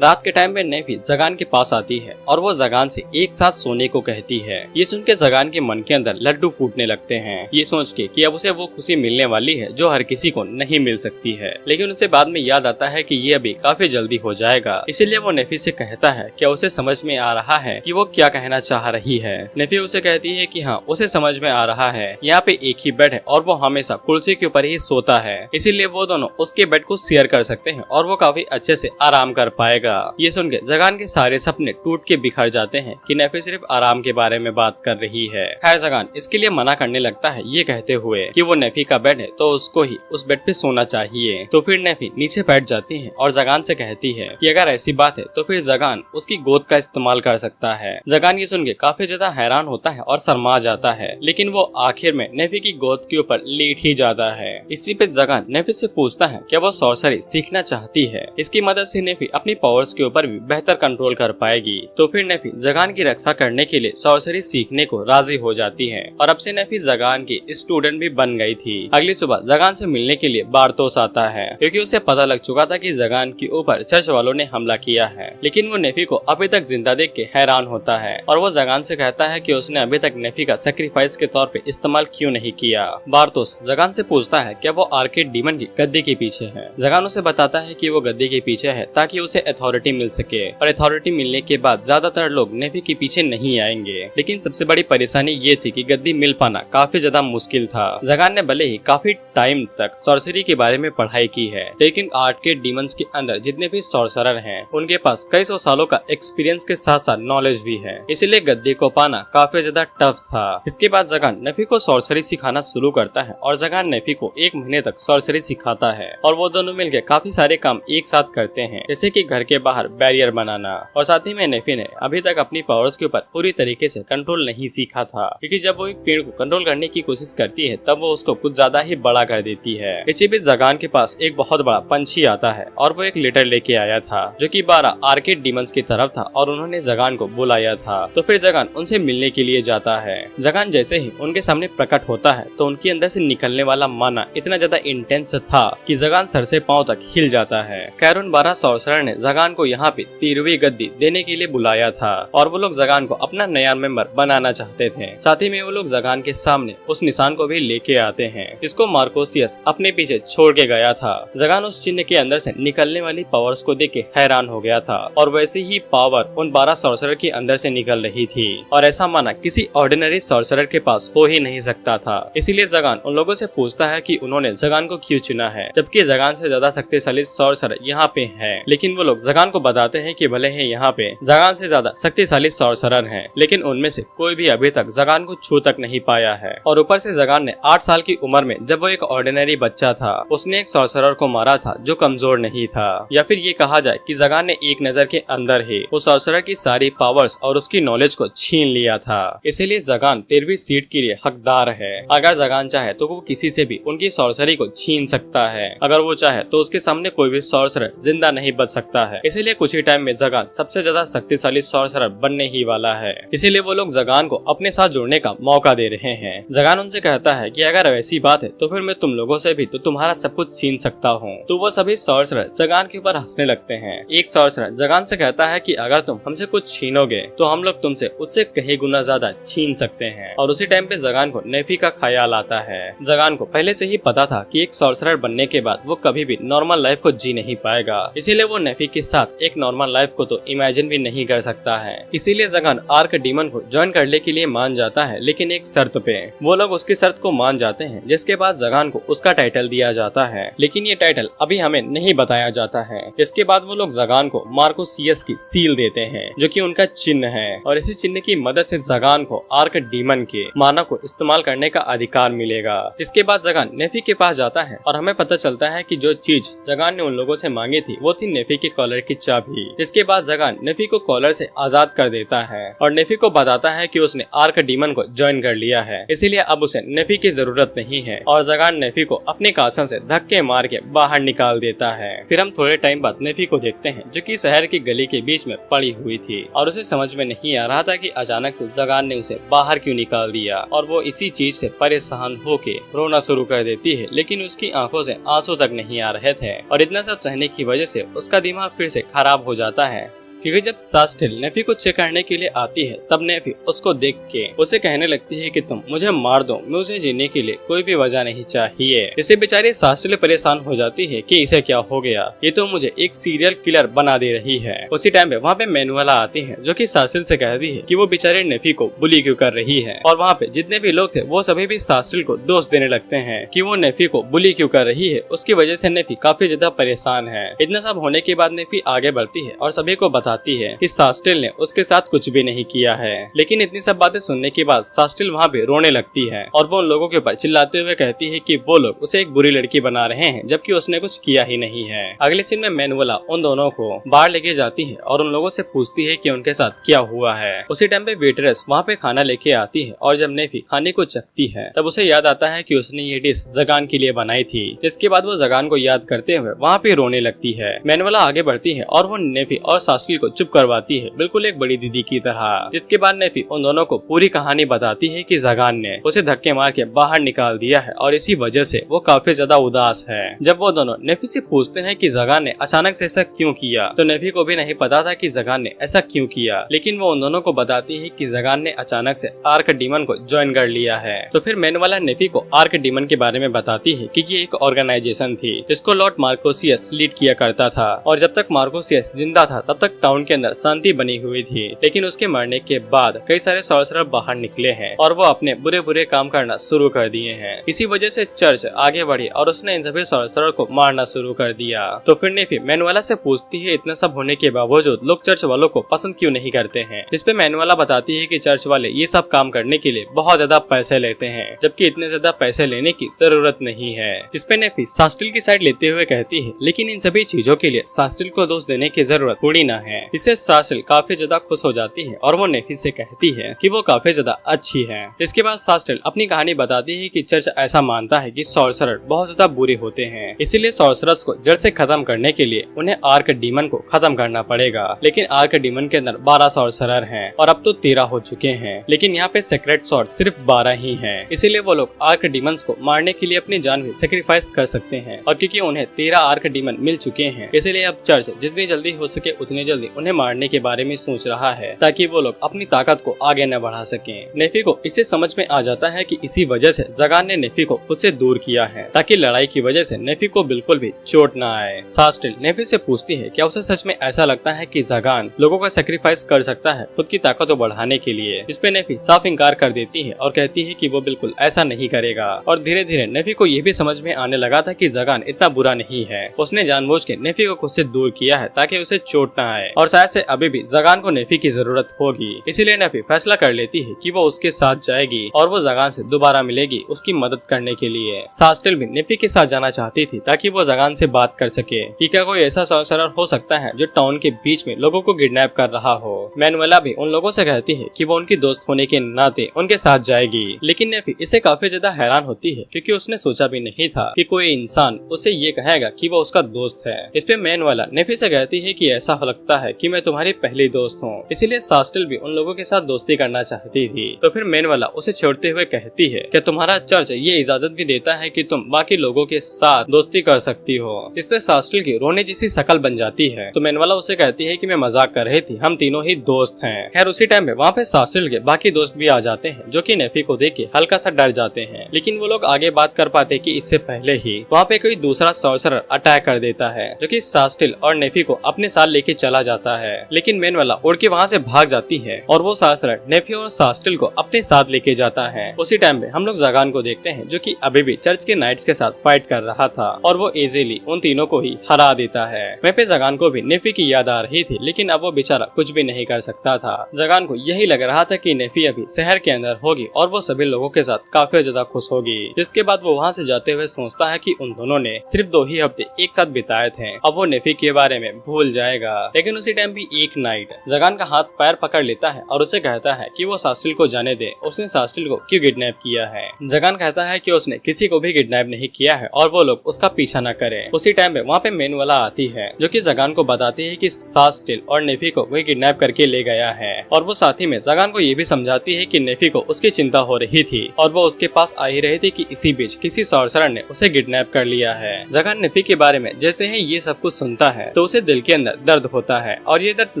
रात के टाइम में नेफी जगान के पास आती है और वो जगान से एक साथ सोने को कहती है। ये सुन के जगान के मन के अंदर लड्डू फूटने लगते हैं, ये सोच के कि अब उसे वो खुशी मिलने वाली है जो हर किसी को नहीं मिल सकती है। लेकिन उसे बाद में याद आता है कि ये अभी काफी जल्दी हो जाएगा। इसीलिए वो नेफी से कहता है कि उसे समझ में आ रहा है कि वो क्या कहना चाह रही है। नेफी उसे कहती है कि हाँ, उसे समझ में आ रहा है, यहाँ पे एक ही बेड है और वो हमेशा कुर्सी के ऊपर ही सोता है, इसीलिए वो दोनों उसके बेड को शेयर कर सकते हैं और वो काफी अच्छे से आराम कर पाएगा। ये सुन के जगान के सारे सपने टूट के बिखर जाते हैं कि नेफी सिर्फ आराम के बारे में बात कर रही है। खैर जगान इसके लिए मना करने लगता है, ये कहते हुए कि वो नेफी का बेड है तो उसको ही उस बेड पे सोना चाहिए। तो फिर नेफी नीचे बैठ जाती है और जगान से कहती है कि अगर ऐसी बात है तो फिर जगान उसकी गोद का इस्तेमाल कर सकता है। जगान ये सुन के काफी ज्यादा हैरान होता है और शर्मा जाता है, लेकिन वो आखिर में नेफी की गोद के ऊपर लेट ही जाता है। इसी पे जगान नेफी से पूछता है क्या वो सॉर्सरी सीखना चाहती है। इसकी मदद से नेफी अपनी पावर्स के ऊपर भी बेहतर कंट्रोल कर पाएगी। तो फिर नेफी जगान की रक्षा करने के लिए सॉर्सरी सीखने को राजी हो जाती है और अब से नेफी जगान की स्टूडेंट भी बन गई थी। अगली सुबह जगान से मिलने के लिए बारतोस आता है क्योंकि उसे पता लग चुका था कि जगान के ऊपर चर्च वालों ने हमला किया है। लेकिन वो नेफी को अभी तक जिंदा देख के हैरान होता है और वो जगान से कहता है कि उसने अभी तक नेफी का सेक्रीफाइस के तौर पे इस्तेमाल क्यों नहीं किया। बारतोस जगान से पूछता है क्या वो आर्केड डीमन की गद्दी के पीछे है। जगान उसे बताता है कि वो गद्दी के पीछे है ताकि उसे अथॉरिटी मिल सके, और अथॉरिटी मिलने के बाद ज्यादातर लोग नेफी के पीछे नहीं आएंगे। लेकिन सबसे बड़ी परेशानी ये थी कि गद्दी मिल पाना काफी ज्यादा मुश्किल था। जगान ने भले ही काफी टाइम तक सॉर्सरी के बारे में पढ़ाई की है, लेकिन आर्केड डीमंस के अंदर जितने भी सॉर्सरर हैं उनके पास कई सौ सालों का एक्सपीरियंस के साथ साथ नॉलेज भी है, इसलिए गद्दी को पाना काफी ज्यादा टफ था। इसके बाद जगान नेफी को सॉर्सरी सिखाना शुरू करता है और जगान नेफी को 1 महीने तक सॉर्सरी सिखाता है और वो दोनों मिलकर काफी सारे काम एक साथ करते हैं, जैसे कि घर के बाहर बैरियर बनाना। और साथ ही में नेफी ने अभी तक अपनी पावर्स के ऊपर पूरी तरीके से कंट्रोल नहीं सीखा था, क्योंकि जब वो एक पेड़ को कंट्रोल करने की कोशिश करती है तब वो उसको कुछ ज्यादा ही बड़ा कर देती है। इसी बीच जगान के पास एक बहुत बड़ा पंछी आता है और वो एक लेटर लेके आया था जो कि 12 आर्केड डीमंस की तरफ था और उन्होंने जगान को बुलाया था। तो फिर जगान उनसे मिलने के लिए जाता है। जगान जैसे ही उनके सामने प्रकट होता है तो उनके अंदर से निकलने वाला माना इतना ज्यादा इंटेंस था कि जगान सर से पांव तक हिल जाता है। खैर उन 12 सॉर्सरर ने जगान को यहाँ पे 13वीं गद्दी देने के लिए बुलाया था और वो लोग जगान को अपना नया मेंबर बनाना चाहते थे। साथ ही में वो लोग जगान के सामने उस निशान को भी लेके आते हैं, इसको मार्कोसियस अपने पीछे छोड़ के गया था। जगान उस चिन्ह के अंदर से निकलने वाली पावर्स को देख के हैरान हो गया था और वैसे ही पावर उन 12 सॉर्सरर के अंदर से निकल रही थी और ऐसा माना किसी ऑर्डिनरी सॉर्सरर के पास हो ही नहीं सकता था। इसीलिए जगान उन लोगों से पूछता है कि उन्होंने जगान को क्यों चुना है, जबकि जगान से ज्यादा शक्तिशाली सॉर्सरर यहाँ पे है। लेकिन वो लोग जगान को बताते हैं कि भले ही यहाँ पे जगान से ज्यादा शक्तिशाली सॉर्सरर हैं, लेकिन उनमें से कोई भी अभी तक जगान को छू तक नहीं पाया है। और ऊपर से जगान ने 8 साल की उम्र में जब वो एक ऑर्डिनरी बच्चा था उसने एक सॉर्सरर को मारा था जो कमजोर नहीं था, या फिर ये कहा जाए कि जगान ने एक नजर के अंदर ही वो सॉर्सरर की सारी पावर्स और उसकी नॉलेज को छीन लिया था। इसीलिए जगान 13वीं सीट के लिए हकदार है। अगर जगान चाहे तो वो किसी से भी उनकी सॉर्सरी को छीन सकता है, अगर वो चाहे तो उसके सामने कोई भी सॉर्सरर जिंदा नहीं बच सकता है। इसीलिए कुछ ही टाइम में जगान सबसे ज्यादा शक्तिशाली सॉर्सरर बनने ही वाला है। इसीलिए वो लोग जगान को अपने साथ जुड़ने का मौका दे रहे हैं। जगान उनसे कहता है कि अगर वैसी बात है तो फिर मैं तुम लोगों से भी तो तुम्हारा सब कुछ छीन सकता हूँ। तो वो सभी सॉर्सरर जगान के ऊपर हंसने लगते हैं। एक सॉर्सरर जगान से कहता है कि अगर तुम हमसे कुछ छीनोगे तो हम लोग तुमसे उससे कहीं गुना ज्यादा छीन सकते हैं। और उसी टाइम पे जगान को नेफी का ख्याल आता है। जगान को पहले से ही पता था कि एक सॉर्सरर बनने के बाद वो कभी भी नॉर्मल लाइफ को जी नहीं पाएगा, इसीलिए वो नेफी के साथ एक नॉर्मल लाइफ को तो इमेजिन भी नहीं कर सकता है। इसीलिए जगान आर्क डीमन को ज्वाइन करने के लिए मान जाता है, लेकिन एक शर्त पे। वो लोग उसकी शर्त को मान जाते हैं, जिसके बाद जगान को उसका टाइटल दिया जाता है, लेकिन ये टाइटल अभी हमें नहीं बताया जाता है। इसके बाद वो लोग जगान को मार्कोसियस की सील देते हैं जो कि उनका चिन्ह है, और इसी चिन्ह की मदद से जगान को आर्क डीमन के माना को इस्तेमाल करने का अधिकार मिलेगा। इसके बाद जगान नेफी के पास जाता है और हमें पता चलता है कि जो चीज जगान ने उन लोगों से मांगी थी वो थी नेफी के कॉलेज कॉलर की चाबी। इसके बाद जगान नेफी को कॉलर से आजाद कर देता है और नेफी को बताता है कि उसने आर्क डीमन को ज्वाइन कर लिया है, इसीलिए अब उसे नेफी की जरूरत नहीं है और जगान नेफी को अपने कासल से धक्के मार के बाहर निकाल देता है। फिर हम थोड़े टाइम बाद नेफी को देखते हैं जो कि शहर की गली के बीच में पड़ी हुई थी और उसे समझ में नहीं आ रहा था कि अचानक से जगान ने उसे बाहर क्यों निकाल दिया और वो इसी चीज से परेशान होके रोना शुरू कर देती है, लेकिन उसकी आंखों से आंसू तक नहीं आ रहे थे और इतना सब सहने की वजह से उसका दिमाग फिर से खराब हो जाता है। क्योंकि जब सास्टिल नेफी को चेक करने के लिए आती है तब नेफी उसको देख के उसे कहने लगती है कि तुम मुझे मार दो, मुझे जीने के लिए कोई भी वजह नहीं चाहिए। इसे बेचारी सास्टिल परेशान हो जाती है कि इसे क्या हो गया, ये तो मुझे एक सीरियल किलर बना दे रही है। उसी टाइम पे वहाँ पे मैनुअला आती है जो कि सास्टिल से कहती है कि वो बेचारे नेफी को बुली क्यों कर रही है और वहाँ पे जितने भी लोग थे वो सभी भी सास्टिल को दोष देने लगते हैं कि वो नेफी को बुली क्यों कर रही है, उसकी वजह से नेफी काफी ज्यादा परेशान है। इतना सब होने के बाद नेफी आगे बढ़ती है और सभी को बताती है कि सास्टिल ने उसके साथ कुछ भी नहीं किया है। लेकिन इतनी सब बातें सुनने के बाद सास्टिल वहाँ पे रोने लगती है और वो उन लोगों के ऊपर चिल्लाते हुए कहती है कि वो लोग उसे एक बुरी लड़की बना रहे हैं जबकि उसने कुछ किया ही नहीं है। अगले सीन में मैनुअला उन दोनों को बाहर लेके जाती है और उन लोगों से पूछती है कि उनके साथ क्या हुआ है। उसी टाइम पे वेटरेस वहाँ पे खाना लेके आती है और जब नेफी खाने को चखती है तब उसे याद आता है कि उसने ये डिश जगान के लिए बनाई थी। इसके बाद वो जगान को याद करते हुए वहाँ पे रोने लगती है। मैनुअला आगे बढ़ती है और वो नेफी और सास्टिल को चुप करवाती है, बिल्कुल एक बड़ी दीदी की तरह। जिसके बाद नेफी उन दोनों को पूरी कहानी बताती है कि जगान ने उसे धक्के मार के बाहर निकाल दिया है और इसी वजह से वो काफी ज्यादा उदास है। जब वो दोनों नेफी से पूछते हैं कि जगान ने अचानक से ऐसा क्यों किया तो नेफी को भी नहीं पता था कि जगान ने ऐसा क्यों किया, लेकिन वो उन दोनों को बताती है कि जगान ने अचानक से आर्क डीमन को ज्वाइन कर लिया है। तो फिर मैनुअला नेफी को आर्क डीमन के बारे में बताती है कि ये एक ऑर्गेनाइजेशन थी जिसको लॉर्ड मार्कोसियस लीड किया करता था और जब तक मार्कोसियस जिंदा था तब तक टाउन के अंदर शांति बनी हुई थी, लेकिन उसके मरने के बाद कई सारे सॉर्सरर बाहर निकले हैं और वो अपने बुरे बुरे काम करना शुरू कर दिए हैं। इसी वजह से चर्च आगे बढ़ी और उसने इन सभी सॉर्सरर को मारना शुरू कर दिया। तो फिर नेफी मैनुअला से पूछती है इतना सब होने के बावजूद लोग चर्च वालों को पसंद क्यों नहीं करते हैं। इस पे मैनुअला बताती है कि चर्च वाले ये सब काम करने के लिए बहुत ज्यादा पैसे लेते हैं जबकि इतने ज्यादा पैसे लेने की जरूरत नहीं है। जिसपे नेफी सास्टिल की साइड लेते हुए कहती है लेकिन इन सभी चीजों के लिए सास्टिल को दोष देने की जरूरत थोड़ी ना है। इससे सास्टिल काफी ज्यादा खुश हो जाती है और वो नेफी से कहती है कि वो काफी ज्यादा अच्छी है। इसके बाद सास्टिल अपनी कहानी बताती है कि चर्च ऐसा मानता है कि सॉर्सरर बहुत ज्यादा बुरे होते हैं, इसीलिए सॉर्सरर्स को जड़ से खत्म करने के लिए उन्हें आर्क डीमन को खत्म करना पड़ेगा। लेकिन आर्क डीमन के अंदर 12 सॉर्सरर हैं और अब तो 13 हो चुके हैं, लेकिन यहाँ पे सेक्रेट सॉर्ड सिर्फ 12 ही हैं। इसीलिए वो लोग आर्क डीमंस को मारने के लिए अपनी जान भी सेक्रीफाइस कर सकते हैं और क्योंकि उन्हें 13 आर्क डीमन मिल चुके हैं इसलिए अब चर्च जितनी जल्दी हो सके उतनी जल्दी उन्हें मारने के बारे में सोच रहा है ताकि वो लोग अपनी ताकत को आगे न बढ़ा सकें। नेफी को इससे समझ में आ जाता है कि इसी वजह से जगान ने नेफी को खुद से दूर किया है ताकि लड़ाई की वजह से नेफी को बिल्कुल भी चोट न आए। सास्टिल नेफी से पूछती है क्या उसे सच में ऐसा लगता है कि जगान लोगों का सेक्रीफाइस कर सकता है खुद की ताकत को बढ़ाने के लिए। इस पे नेफी साफ इंकार कर देती है और कहती है कि वो बिल्कुल ऐसा नहीं करेगा और धीरे धीरे नेफी को ये भी समझ में आने लगा था कि जगान इतना बुरा नहीं है। उसने जानबूझ के नेफी को खुद से दूर किया है ताकि उसे चोट न आए और शायद से अभी भी जगान को नेफी की जरूरत होगी, इसीलिए नेफी फैसला कर लेती है कि वो उसके साथ जाएगी और वो जगान से दोबारा मिलेगी उसकी मदद करने के लिए। सास्टिल भी नेफी के साथ जाना चाहती थी ताकि वो जगान से बात कर सके कि क्या कोई ऐसा सॉर्सरर हो सकता है जो टाउन के बीच में लोगों को किडनैप कर रहा हो। मैनुअला भी उन लोगों से कहती है कि वो उनकी दोस्त होने के नाते उनके साथ जाएगी, लेकिन नेफी इसे काफी ज्यादा हैरान होती है क्योंकि उसने सोचा भी नहीं था कि कोई इंसान उसे ये कहेगा कि वो उसका दोस्त है। इस पे मैनुअला नेफी से कहती है कि ऐसा लगता है कि मैं तुम्हारी पहली दोस्त हूँ, इसीलिए सास्टिल भी उन लोगों के साथ दोस्ती करना चाहती थी। तो फिर मैनुअला उसे छोड़ते हुए कहती है कि तुम्हारा चर्च ये इजाजत भी देता है कि तुम बाकी लोगों के साथ दोस्ती कर सकती हो। इस पे सास्टिल की रोने जैसी शक्ल बन जाती है तो मैनुअला उसे कहती है कि मैं मजाक कर रही थी, हम तीनों ही दोस्त हैं। खैर उसी टाइम पे वहाँ पे सास्टिल के बाकी दोस्त भी आ जाते हैं जो कि नेफी को देख के हल्का सा डर जाते हैं, लेकिन वो लोग आगे बात कर पाते कि इससे पहले ही वहाँ पे कोई दूसरा सॉर्सरर अटैक कर देता है जो कि सास्टिल और नेफी को अपने साथ लेके चला जाता है, लेकिन मैनुअला उड़ के वहाँ से भाग जाती है और वो सासरा नेफी और सास्टिल को अपने साथ लेके जाता है। उसी टाइम पे हम लोग जगान को देखते हैं जो कि अभी भी चर्च के नाइट्स के साथ फाइट कर रहा था और वो इजीली उन तीनों को ही हरा देता है। वहीं पे जगान को भी नेफी की याद आ रही थी, लेकिन अब वो बेचारा कुछ भी नहीं कर सकता था। जगान को यही लग रहा था कि नेफी अभी शहर के अंदर होगी और वो सभी लोगों के साथ काफी ज्यादा खुश होगी। जिसके बाद वो वहाँ से जाते हुए सोचता है कि उन दोनों ने सिर्फ 2 ही हफ्ते एक साथ बिताए थे, अब वो नेफी के बारे में भूल जाएगा। लेकिन उसी टाइम भी एक नाइट जगान का हाथ पैर पकड़ लेता है और उसे कहता है कि वो सास्टिल को जाने दे, उसने सास्टिल को क्यों किडनैप किया है। जगान कहता है कि उसने किसी को भी किडनैप नहीं किया है और वो लोग उसका पीछा न करें। उसी टाइम पे वहाँ पे मैनुअला आती है जो कि जगान को बताती है कि सास्टिल और नेफी को वही किडनैप करके ले गया है और वो साथ ही में जगान को ये भी समझाती है कि नेफी को उसकी चिंता हो रही थी और वो उसके पास आ ही रही थी कि इसी बीच किसी सॉर्सरर ने उसे किडनैप कर लिया है। जगान नेफी के बारे में जैसे ही ये सब कुछ सुनता है तो उसे दिल के अंदर दर्द होता है और ये दर्द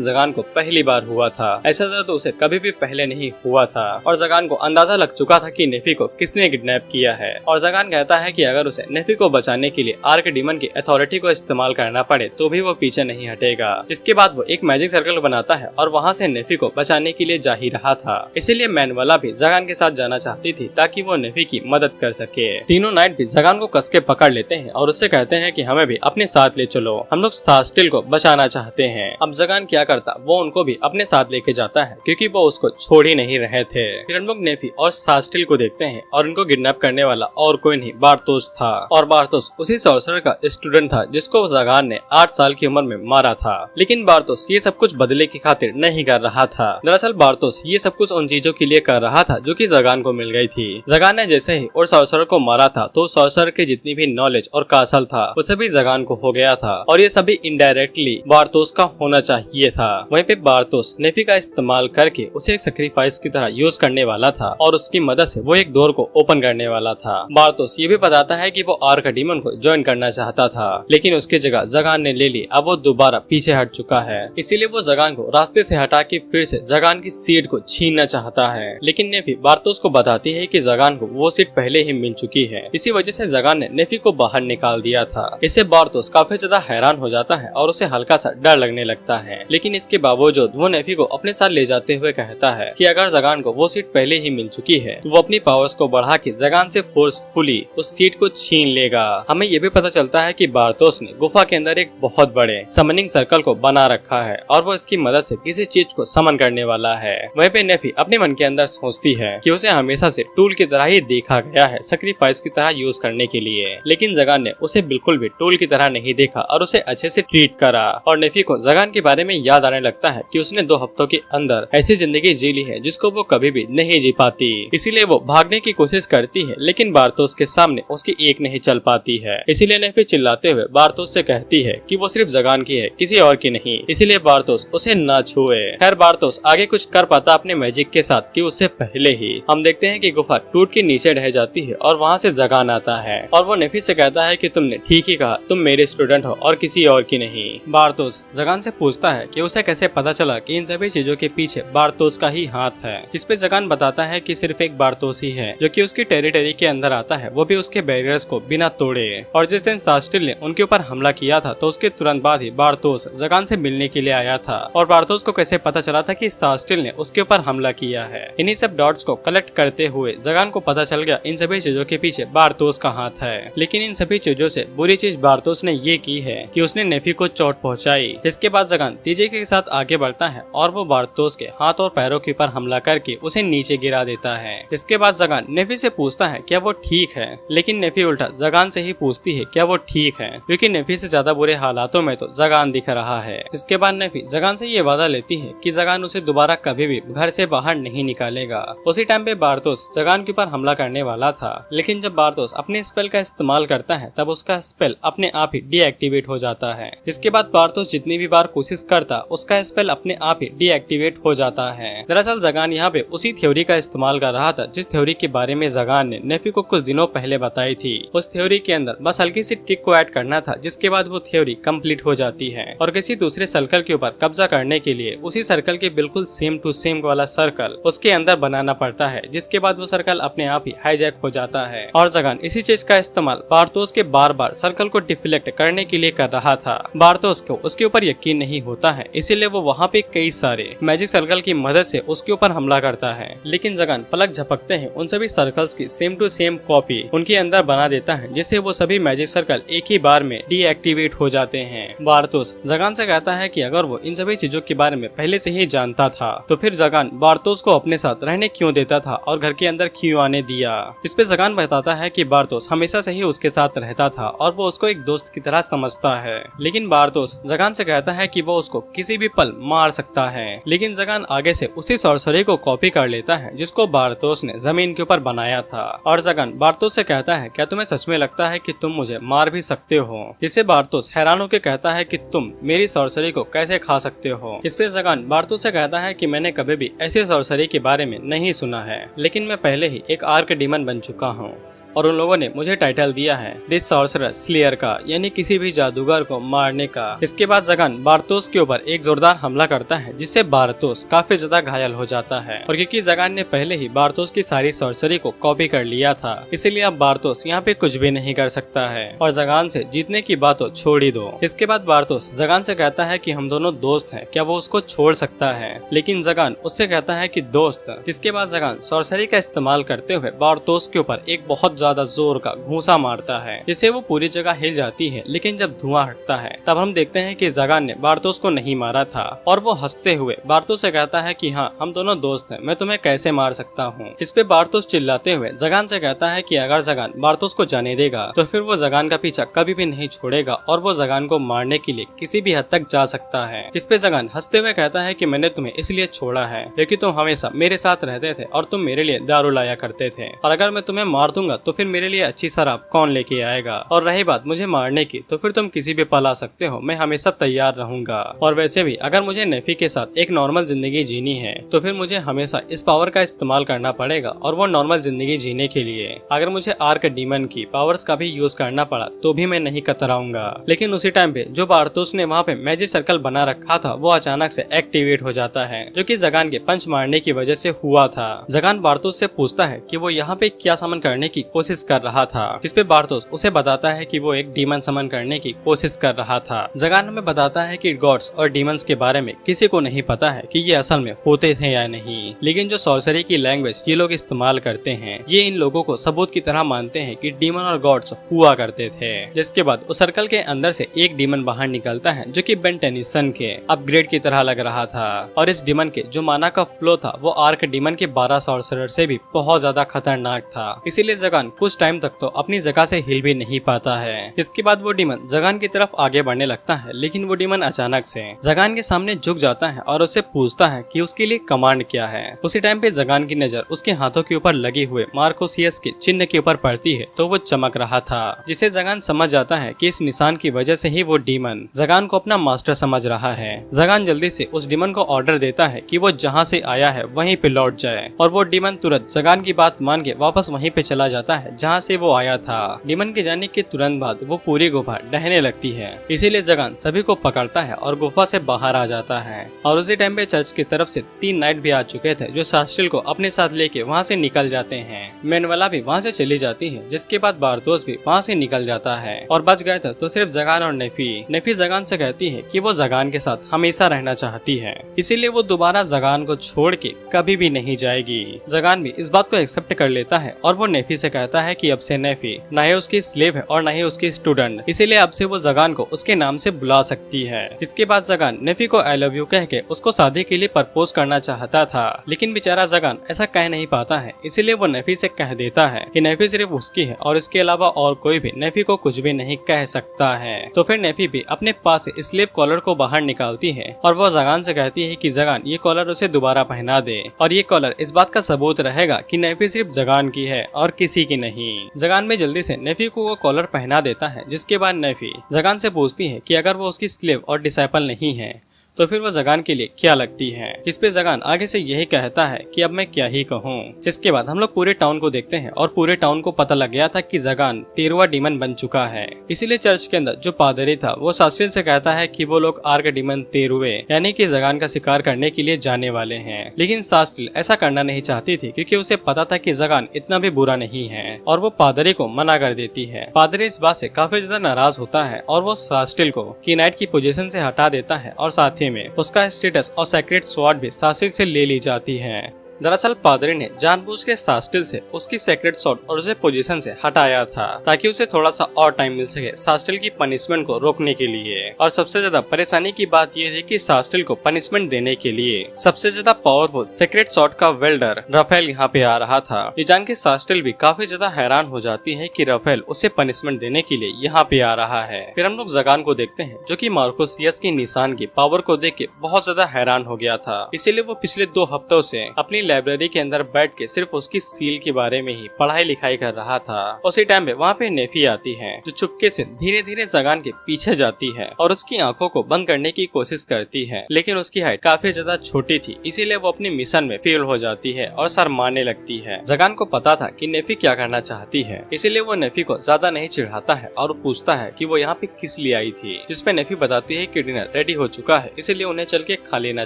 जगान को पहली बार हुआ था। ऐसा दर्द उसे कभी भी पहले नहीं हुआ था और जगान को अंदाजा लग चुका था कि नेफी को किसने किडनैप किया है। और जगान कहता है कि अगर उसे नेफी को बचाने के लिए आर्क डीमन की अथॉरिटी को इस्तेमाल करना पड़े तो भी वो पीछे नहीं हटेगा। इसके बाद वो एक मैजिक सर्कल बनाता है और वहाँ से नेफी को बचाने के लिए जा ही रहा था। इसीलिए मैनुअला भी जगान के साथ जाना चाहती थी ताकि वो नेफी की मदद कर सके। तीनों नाइट भी जगान को कस के पकड़ लेते हैं और उससे कहते हैं कि हमें भी अपने साथ ले चलो, हम लोग सास्टिल को बचाना चाहते हैं। अब जगान क्या करता, वो उनको भी अपने साथ लेके जाता है क्योंकि वो उसको छोड़ ही नहीं रहे थे। फिर हम लोग नेफी और सास्टिल को देखते हैं और उनको किडनैप करने वाला और कोई नहीं बार्थोस था और बार्थोस उसी सॉर्सरर का स्टूडेंट था जिसको जगान ने 8 साल की उम्र में मारा था। लेकिन बार्थोस ये सब कुछ बदले की खातिर नहीं कर रहा था। दरअसल बार्थोस ये सब कुछ उन चीजों के लिए कर रहा था जो कि जगान को मिल गई थी। जगान ने जैसे ही और सॉर्सरर को मारा था तो सॉर्सरर की जितनी भी नॉलेज और कासल था वो सभी जगान को हो गया था और ये सभी इनडायरेक्टली बार्थोस का होना चाहिए था। वहीं पे बार्थोस नेफी का इस्तेमाल करके उसे एक सैक्रिफाइस की तरह यूज करने वाला था और उसकी मदद से वो एक डोर को ओपन करने वाला था। बार्थोस ये भी बताता है कि वो आर्क डीमन को ज्वाइन करना चाहता था, लेकिन उसकी जगह जगान ने ले ली। अब वो दोबारा पीछे हट चुका है, इसीलिए वो जगान को रास्ते से हटा के फिर से जगान की सीट को छीनना चाहता है। लेकिन नेफी बार्थोस को बताती है कि जगान को वो सीट पहले ही मिल चुकी है, इसी वजह से जगान ने नेफी को बाहर निकाल दिया था। इससे बार्थोस काफी ज्यादा हैरान हो जाता है और उसे हल्का सा डर लगने लगता है। लेकिन इसके बावजूद वो नेफी को अपने साथ ले जाते हुए कहता है कि अगर जगान को वो सीट पहले ही मिल चुकी है तो वो अपनी पावर्स को बढ़ा के जगान से फोर्सफुली उस सीट को छीन लेगा। हमें ये भी पता चलता है कि बार्थोस ने गुफा के अंदर एक बहुत बड़े समनिंग सर्कल को बना रखा है और वो इसकी मदद से किसी चीज को समन करने वाला है। वहीं पे नेफी अपने मन के अंदर सोचती है कि उसे हमेशा से टूल की तरह ही देखा गया है, सैक्रिफाइस की तरह यूज करने के लिए। लेकिन जगान ने उसे बिल्कुल भी टूल की तरह नहीं देखा और उसे अच्छे से ट्रीट करा। और नेफी को जगान के बारे में याद आने लगता है कि उसने 2 हफ्तों के अंदर ऐसी जिंदगी जी ली है जिसको वो कभी भी नहीं जी पाती। इसीलिए वो भागने की कोशिश करती है, लेकिन बार्थोस के सामने उसकी एक नहीं चल पाती है। इसीलिए नेफी चिल्लाते हुए बार्थोस से कहती है कि वो सिर्फ जगान की है, किसी और की नहीं, इसीलिए बार्थोस उसे ना छुए। खैर बार्थोस आगे कुछ कर पाता अपने मैजिक के साथ कि उससे पहले ही हम देखते हैं कि गुफा टूट के नीचे ढह जाती है और वहाँ से जगान आता है और वो नेफी से कहता है कि तुमने ठीक ही कहा, तुम मेरे स्टूडेंट हो और किसी और की नहीं। बार्थोस जगान से पूछता है कि उसे कैसे पता चला कि इन सभी चीजों के पीछे बार्थोस का ही हाथ है, जिसपे जगान बताता है कि सिर्फ एक बार्थोस ही है जो कि उसकी टेरिटरी के अंदर आता है, वो भी उसके बैरियर्स को बिना तोड़े। और जिस दिन सास्टिल ने उनके ऊपर हमला किया था तो उसके तुरंत बाद ही बार्थोस जगान से मिलने के लिए आया था और बार्थोस को कैसे पता चला था कि सास्टिल ने उसके ऊपर हमला किया है। इन्हीं सब डॉट्स को कलेक्ट करते हुए जगान को पता चल गया इन सभी चीजों के पीछे बार्थोस का हाथ है। लेकिन इन सभी चीजों से बुरी चीज बार्थोस ने ये की है कि उसने नेफी को चोट पहुंचाई, जिसके बाद जगान तेजी के साथ आगे बढ़ता है और वो बार्थोस के हाथ और पैरों के ऊपर हमला करके उसे नीचे गिरा देता है। जिसके बाद जगान नेफी से पूछता है क्या वो ठीक है, लेकिन नेफी उल्टा जगान से ही पूछती है क्या वो ठीक है, क्योंकि नेफी से ज्यादा बुरे हालातों में तो जगान दिख रहा है। इसके बाद नेफी जगान से ये वादा लेती है कि जगान उसे दोबारा कभी भी घर से बाहर नहीं निकालेगा। उसी टाइम पे बार्थोस जगान के ऊपर हमला करने वाला था, लेकिन जब बार्थोस अपने स्पेल का इस्तेमाल करता है तब उसका स्पेल अपने आप ही डीएक्टिवेट हो जाता है। जिसके बाद बार्थोस जितनी भी बार कोशिश करता उसका स्पेल अपने आप ही डीएक्टिवेट हो जाता है। दरअसल जगान यहाँ पे उसी थ्योरी का इस्तेमाल कर रहा था जिस थ्योरी के बारे में जगान ने नेफी को कुछ दिनों पहले बताई थी। उस थ्योरी के अंदर बस हल्की सी ट्रिक को ऐड करना था, जिसके बाद वो थ्योरी कंप्लीट हो जाती है और किसी दूसरे सर्कल के ऊपर कब्जा करने के लिए उसी सर्कल के बिल्कुल सेम टू सेम वाला सर्कल उसके अंदर बनाना पड़ता है, जिसके बाद वो सर्कल अपने आप ही हाईजैक हो जाता है। और जगान इसी चीज का इस्तेमाल बार्थोस के बार बार सर्कल को डिफ्लेक्ट करने के लिए कर रहा था। बार्थोस को उसके ऊपर यकीन नहीं होता है, इसीलिए वो वहाँ पे कई सारे मैजिक सर्कल की मदद से उसके ऊपर हमला करता है। लेकिन जगान पलक झपकते हैं उन सभी सर्कल्स की सेम टू सेम कॉपी उनके अंदर बना देता है, जिससे वो सभी मैजिक सर्कल एक ही बार में डीएक्टिवेट हो जाते हैं। बार्थोस जगान से कहता है कि अगर वो इन सभी चीजों के बारे में पहले से ही जानता था तो फिर जगान बार्थोस को अपने साथ रहने क्यों देता था और घर के अंदर क्यों आने दिया। इस पे जगान बताता है कि बार्थोस हमेशा से ही उसके साथ रहता था और वो उसको एक दोस्त की तरह समझता है। लेकिन बार्थोस जगान से कहता है कि वो उसको किसी भी पल मार सकता है। लेकिन जगान आगे से उसी सॉर्सरी को कॉपी कर लेता है जिसको बार्थोस ने जमीन के ऊपर बनाया था। और जगान बार्थोस से कहता है, क्या तुम्हें सच में लगता है कि तुम मुझे मार भी सकते हो? जिससे बार्थोस हैरान होकर कहता है कि तुम मेरी सॉर्सरी को कैसे खा सकते हो। इस पे जगान बार्थोस से कहता है कि मैंने कभी भी ऐसी सॉर्सरी के बारे में नहीं सुना है, लेकिन मैं पहले ही एक आर्क डीमन बन चुका हूँ और उन लोगों ने मुझे टाइटल दिया है दिस सॉर्सरर स्लेयर का, यानी किसी भी जादूगर को मारने का। इसके बाद जगान बार्थोस के ऊपर एक जोरदार हमला करता है जिससे बार्थोस काफी ज्यादा घायल हो जाता है। और क्योंकि जगान ने पहले ही बार्थोस की सारी सॉर्सरी को कॉपी कर लिया था, इसीलिए अब बार्थोस यहाँ पे कुछ भी नहीं कर सकता है और जगान से जीतने की बात तो छोड़ ही दो। इसके बाद बार्थोस जगान से कहता है कि हम दोनों दोस्त हैं, क्या वो उसको छोड़ सकता है? लेकिन जगान उससे कहता है कि दोस्त। इसके बाद जगान सॉर्सरी का इस्तेमाल करते हुए बार्थोस के ऊपर एक बहुत ज्यादा जोर का घूंसा मारता है जिससे वो पूरी जगह हिल जाती है। लेकिन जब धुआं हटता है तब हम देखते हैं कि जगान ने बार्थोस को नहीं मारा था और वो हंसते हुए बार्थोस से कहता है कि हाँ, हम दोनों दोस्त हैं, मैं तुम्हें कैसे मार सकता हूँ। जिसपे बार्थोस चिल्लाते हुए जगान से कहता है कि अगर जगान बार्थोस को जाने देगा तो फिर वो जगान का पीछा कभी भी नहीं छोड़ेगा और वो जगान को मारने के लिए किसी भी हद तक जा सकता है। जिसपे जगान हंसते हुए कहता है कि मैंने तुम्हें इसलिए छोड़ा है क्योंकि तुम हमेशा मेरे साथ रहते थे और तुम मेरे लिए दारू लाया करते थे, और अगर मैं तुम्हें मार दूंगा तो फिर मेरे लिए अच्छी शराब कौन लेके आएगा? और रही बात मुझे मारने की, तो फिर तुम किसी भी पल आ सकते हो, मैं हमेशा तैयार रहूंगा। और वैसे भी अगर मुझे नेफी के साथ एक नॉर्मल जिंदगी जीनी है तो फिर मुझे हमेशा इस पावर का इस्तेमाल करना पड़ेगा, और वो नॉर्मल जिंदगी जीने के लिए अगर मुझे आर्क डीमन की पावर्स का भी यूज करना पड़ा तो भी मैं नहीं कतराऊंगा। लेकिन उसी टाइम पे जो बार्थोस ने वहाँ पे मैजिक सर्कल बना रखा था वो अचानक से एक्टिवेट हो जाता है, जो कि जगान के पंच मारने की वजह से हुआ था। जगान बार्थोस से पूछता है कि वो यहाँ पे क्या समन करने की कोशिश कर रहा था, जिसपे बार्थोस उसे बताता है कि वो एक डीमन समन करने की कोशिश कर रहा था। जगान हमें बताता है कि गॉड्स और डीमंस के बारे में किसी को नहीं पता है कि ये असल में होते थे या नहीं, लेकिन जो सॉर्सरी की लैंग्वेज ये लोग इस्तेमाल करते हैं ये इन लोगों को सबूत की तरह मानते हैं कि डीमन और गॉड्स हुआ करते थे। जिसके बाद उस सर्कल के अंदर से एक डीमन बाहर निकलता है जो कि बेन टेनिसन के अपग्रेड की तरह लग रहा था, और इस डीमन के जो माना का फ्लो था वो आर्क डीमन के 12 सॉर्सरर से भी बहुत ज्यादा खतरनाक था। इसीलिए जगान कुछ टाइम तक तो अपनी जगह से हिल भी नहीं पाता है। इसके बाद वो डीमन जगान की तरफ आगे बढ़ने लगता है, लेकिन वो डीमन अचानक से जगान के सामने झुक जाता है और उससे पूछता है कि उसके लिए कमांड क्या है। उसी टाइम पे जगान की नजर उसके हाथों के ऊपर लगे हुए मार्कोसियस के चिन्ह के ऊपर पड़ती है तो वो चमक रहा था, जिसे जगान समझ जाता है कि इस निशान की वजह से ही वो डीमन जगान को अपना मास्टर समझ रहा है। जगान जल्दी से उस डीमन को ऑर्डर देता है कि वो जहाँ से आया है वहीं पे लौट जाए, और वो डीमन तुरंत जगान की बात मान के वापस वहीं पे चला जाता है जहाँ से वो आया था। डीमन के जाने के तुरंत बाद वो पूरी गुफा ढहने लगती है, इसीलिए जगान सभी को पकड़ता है और गुफा से बाहर आ जाता है। और उसी टाइम पे चर्च की तरफ से 3 नाइट भी आ चुके थे जो शास्त्रिल को अपने साथ लेके वहाँ से निकल जाते हैं। मैनुअला भी वहाँ से चली जाती है, जिसके बाद बार्थोस भी वहाँ से निकल जाता है, और बच गए थे तो सिर्फ जगान और नेफी जगान से कहती है कि वो जगान के साथ हमेशा रहना चाहती है, इसीलिए वो दोबारा जगान को छोड़ के कभी भी नहीं जाएगी। जगान भी इस बात को एक्सेप्ट कर लेता है और वो नेफी से कहता है कि अब से नेफी न ही उसकी स्लेव है और न ही उसकी स्टूडेंट, इसीलिए अब से वो जगान को उसके नाम से बुला सकती है। जिसके बाद जगान नेफी को आई लव यू कह के उसको शादी के लिए प्रपोज करना चाहता था, लेकिन बेचारा जगान ऐसा कह नहीं पाता है, इसीलिए वो नेफी से कह देता है कि नेफी सिर्फ उसकी है और इसके अलावा और कोई भी नेफी को कुछ भी नहीं कह सकता है। तो फिर नेफी भी अपने पास से स्लेव कॉलर को बाहर निकालती है और वो जगान से कहती है कि जगान ये कॉलर उसे दोबारा पहना दे, और ये कॉलर इस बात का सबूत रहेगा कि नेफी सिर्फ जगान की है और किसी की नहीं। जगान में जल्दी से नेफी को वो कॉलर पहना देता है, जिसके बाद नेफी जगान से पूछती है कि अगर वो उसकी स्लेव और डिसाइपल नहीं है तो फिर वो जगान के लिए क्या लगती है, जिसपे जगान आगे से यही कहता है कि अब मैं क्या ही कहूँ। जिसके बाद हम लोग पूरे टाउन को देखते हैं और पूरे टाउन को पता लग गया था कि जगान 13वां डीमन बन चुका है। इसीलिए चर्च के अंदर जो पादरी था वो सास्टिल से कहता है कि वो लोग आर्क डीमन 13वें यानी कि जगान का शिकार करने के लिए जाने वाले हैं। लेकिन सास्टिल ऐसा करना नहीं चाहती थी क्योंकि उसे पता था कि जगान इतना भी बुरा नहीं है और वो पादरी को मना कर देती है। पादरी इस बात से काफी ज्यादा नाराज होता है और वो सास्टिल को कीनाइट की पोजीशन से हटा देता है और साथ ही में उसका स्टेटस और सेक्रेट स्वॉर्ड भी सास्टिल से ले ली जाती है। दरअसल पादरी ने जानबूझ के सास्टिल से उसकी सेक्रेट स्वॉर्ड और उसे पोजीशन से हटाया था ताकि उसे थोड़ा सा और टाइम मिल सके सास्टिल की पनिशमेंट को रोकने के लिए। और सबसे ज्यादा परेशानी की बात यह थी कि सास्टिल को पनिशमेंट देने के लिए सबसे ज्यादा पावरफुल सेक्रेट स्वॉर्ड का वेल्डर राफेल यहाँ पे आ रहा था। ये जान के सास्टिल भी काफी ज्यादा हैरान हो जाती है कि राफेल उसे पनिशमेंट देने के लिए यहाँ पे आ रहा है। फिर हम लोग जगान को देखते हैं जो की मार्कोसियस की निशान की पावर को देख के बहुत ज्यादा हैरान हो गया था। इसीलिए वो पिछले 2 हफ्तों से अपनी लाइब्रेरी के अंदर बैठ के सिर्फ उसकी सील के बारे में ही पढ़ाई लिखाई कर रहा था। उसी टाइम पे वहाँ पे नेफी आती है जो चुपके से धीरे धीरे जगान के पीछे जाती है और उसकी आंखों को बंद करने की कोशिश करती है। लेकिन उसकी हाइट काफी ज्यादा छोटी थी इसीलिए वो अपनी मिशन में फेल हो जाती है और सर मारने लगती है। जगान को पता था कि नेफी क्या करना चाहती है इसीलिए वो नेफी को ज्यादा नहीं चिढ़ाता है और पूछता है कि वो यहाँ पे किस लिए आई थी, जिसपे नेफी बताती है कि डिनर रेडी हो चुका है इसीलिए उन्हें चल के खा लेना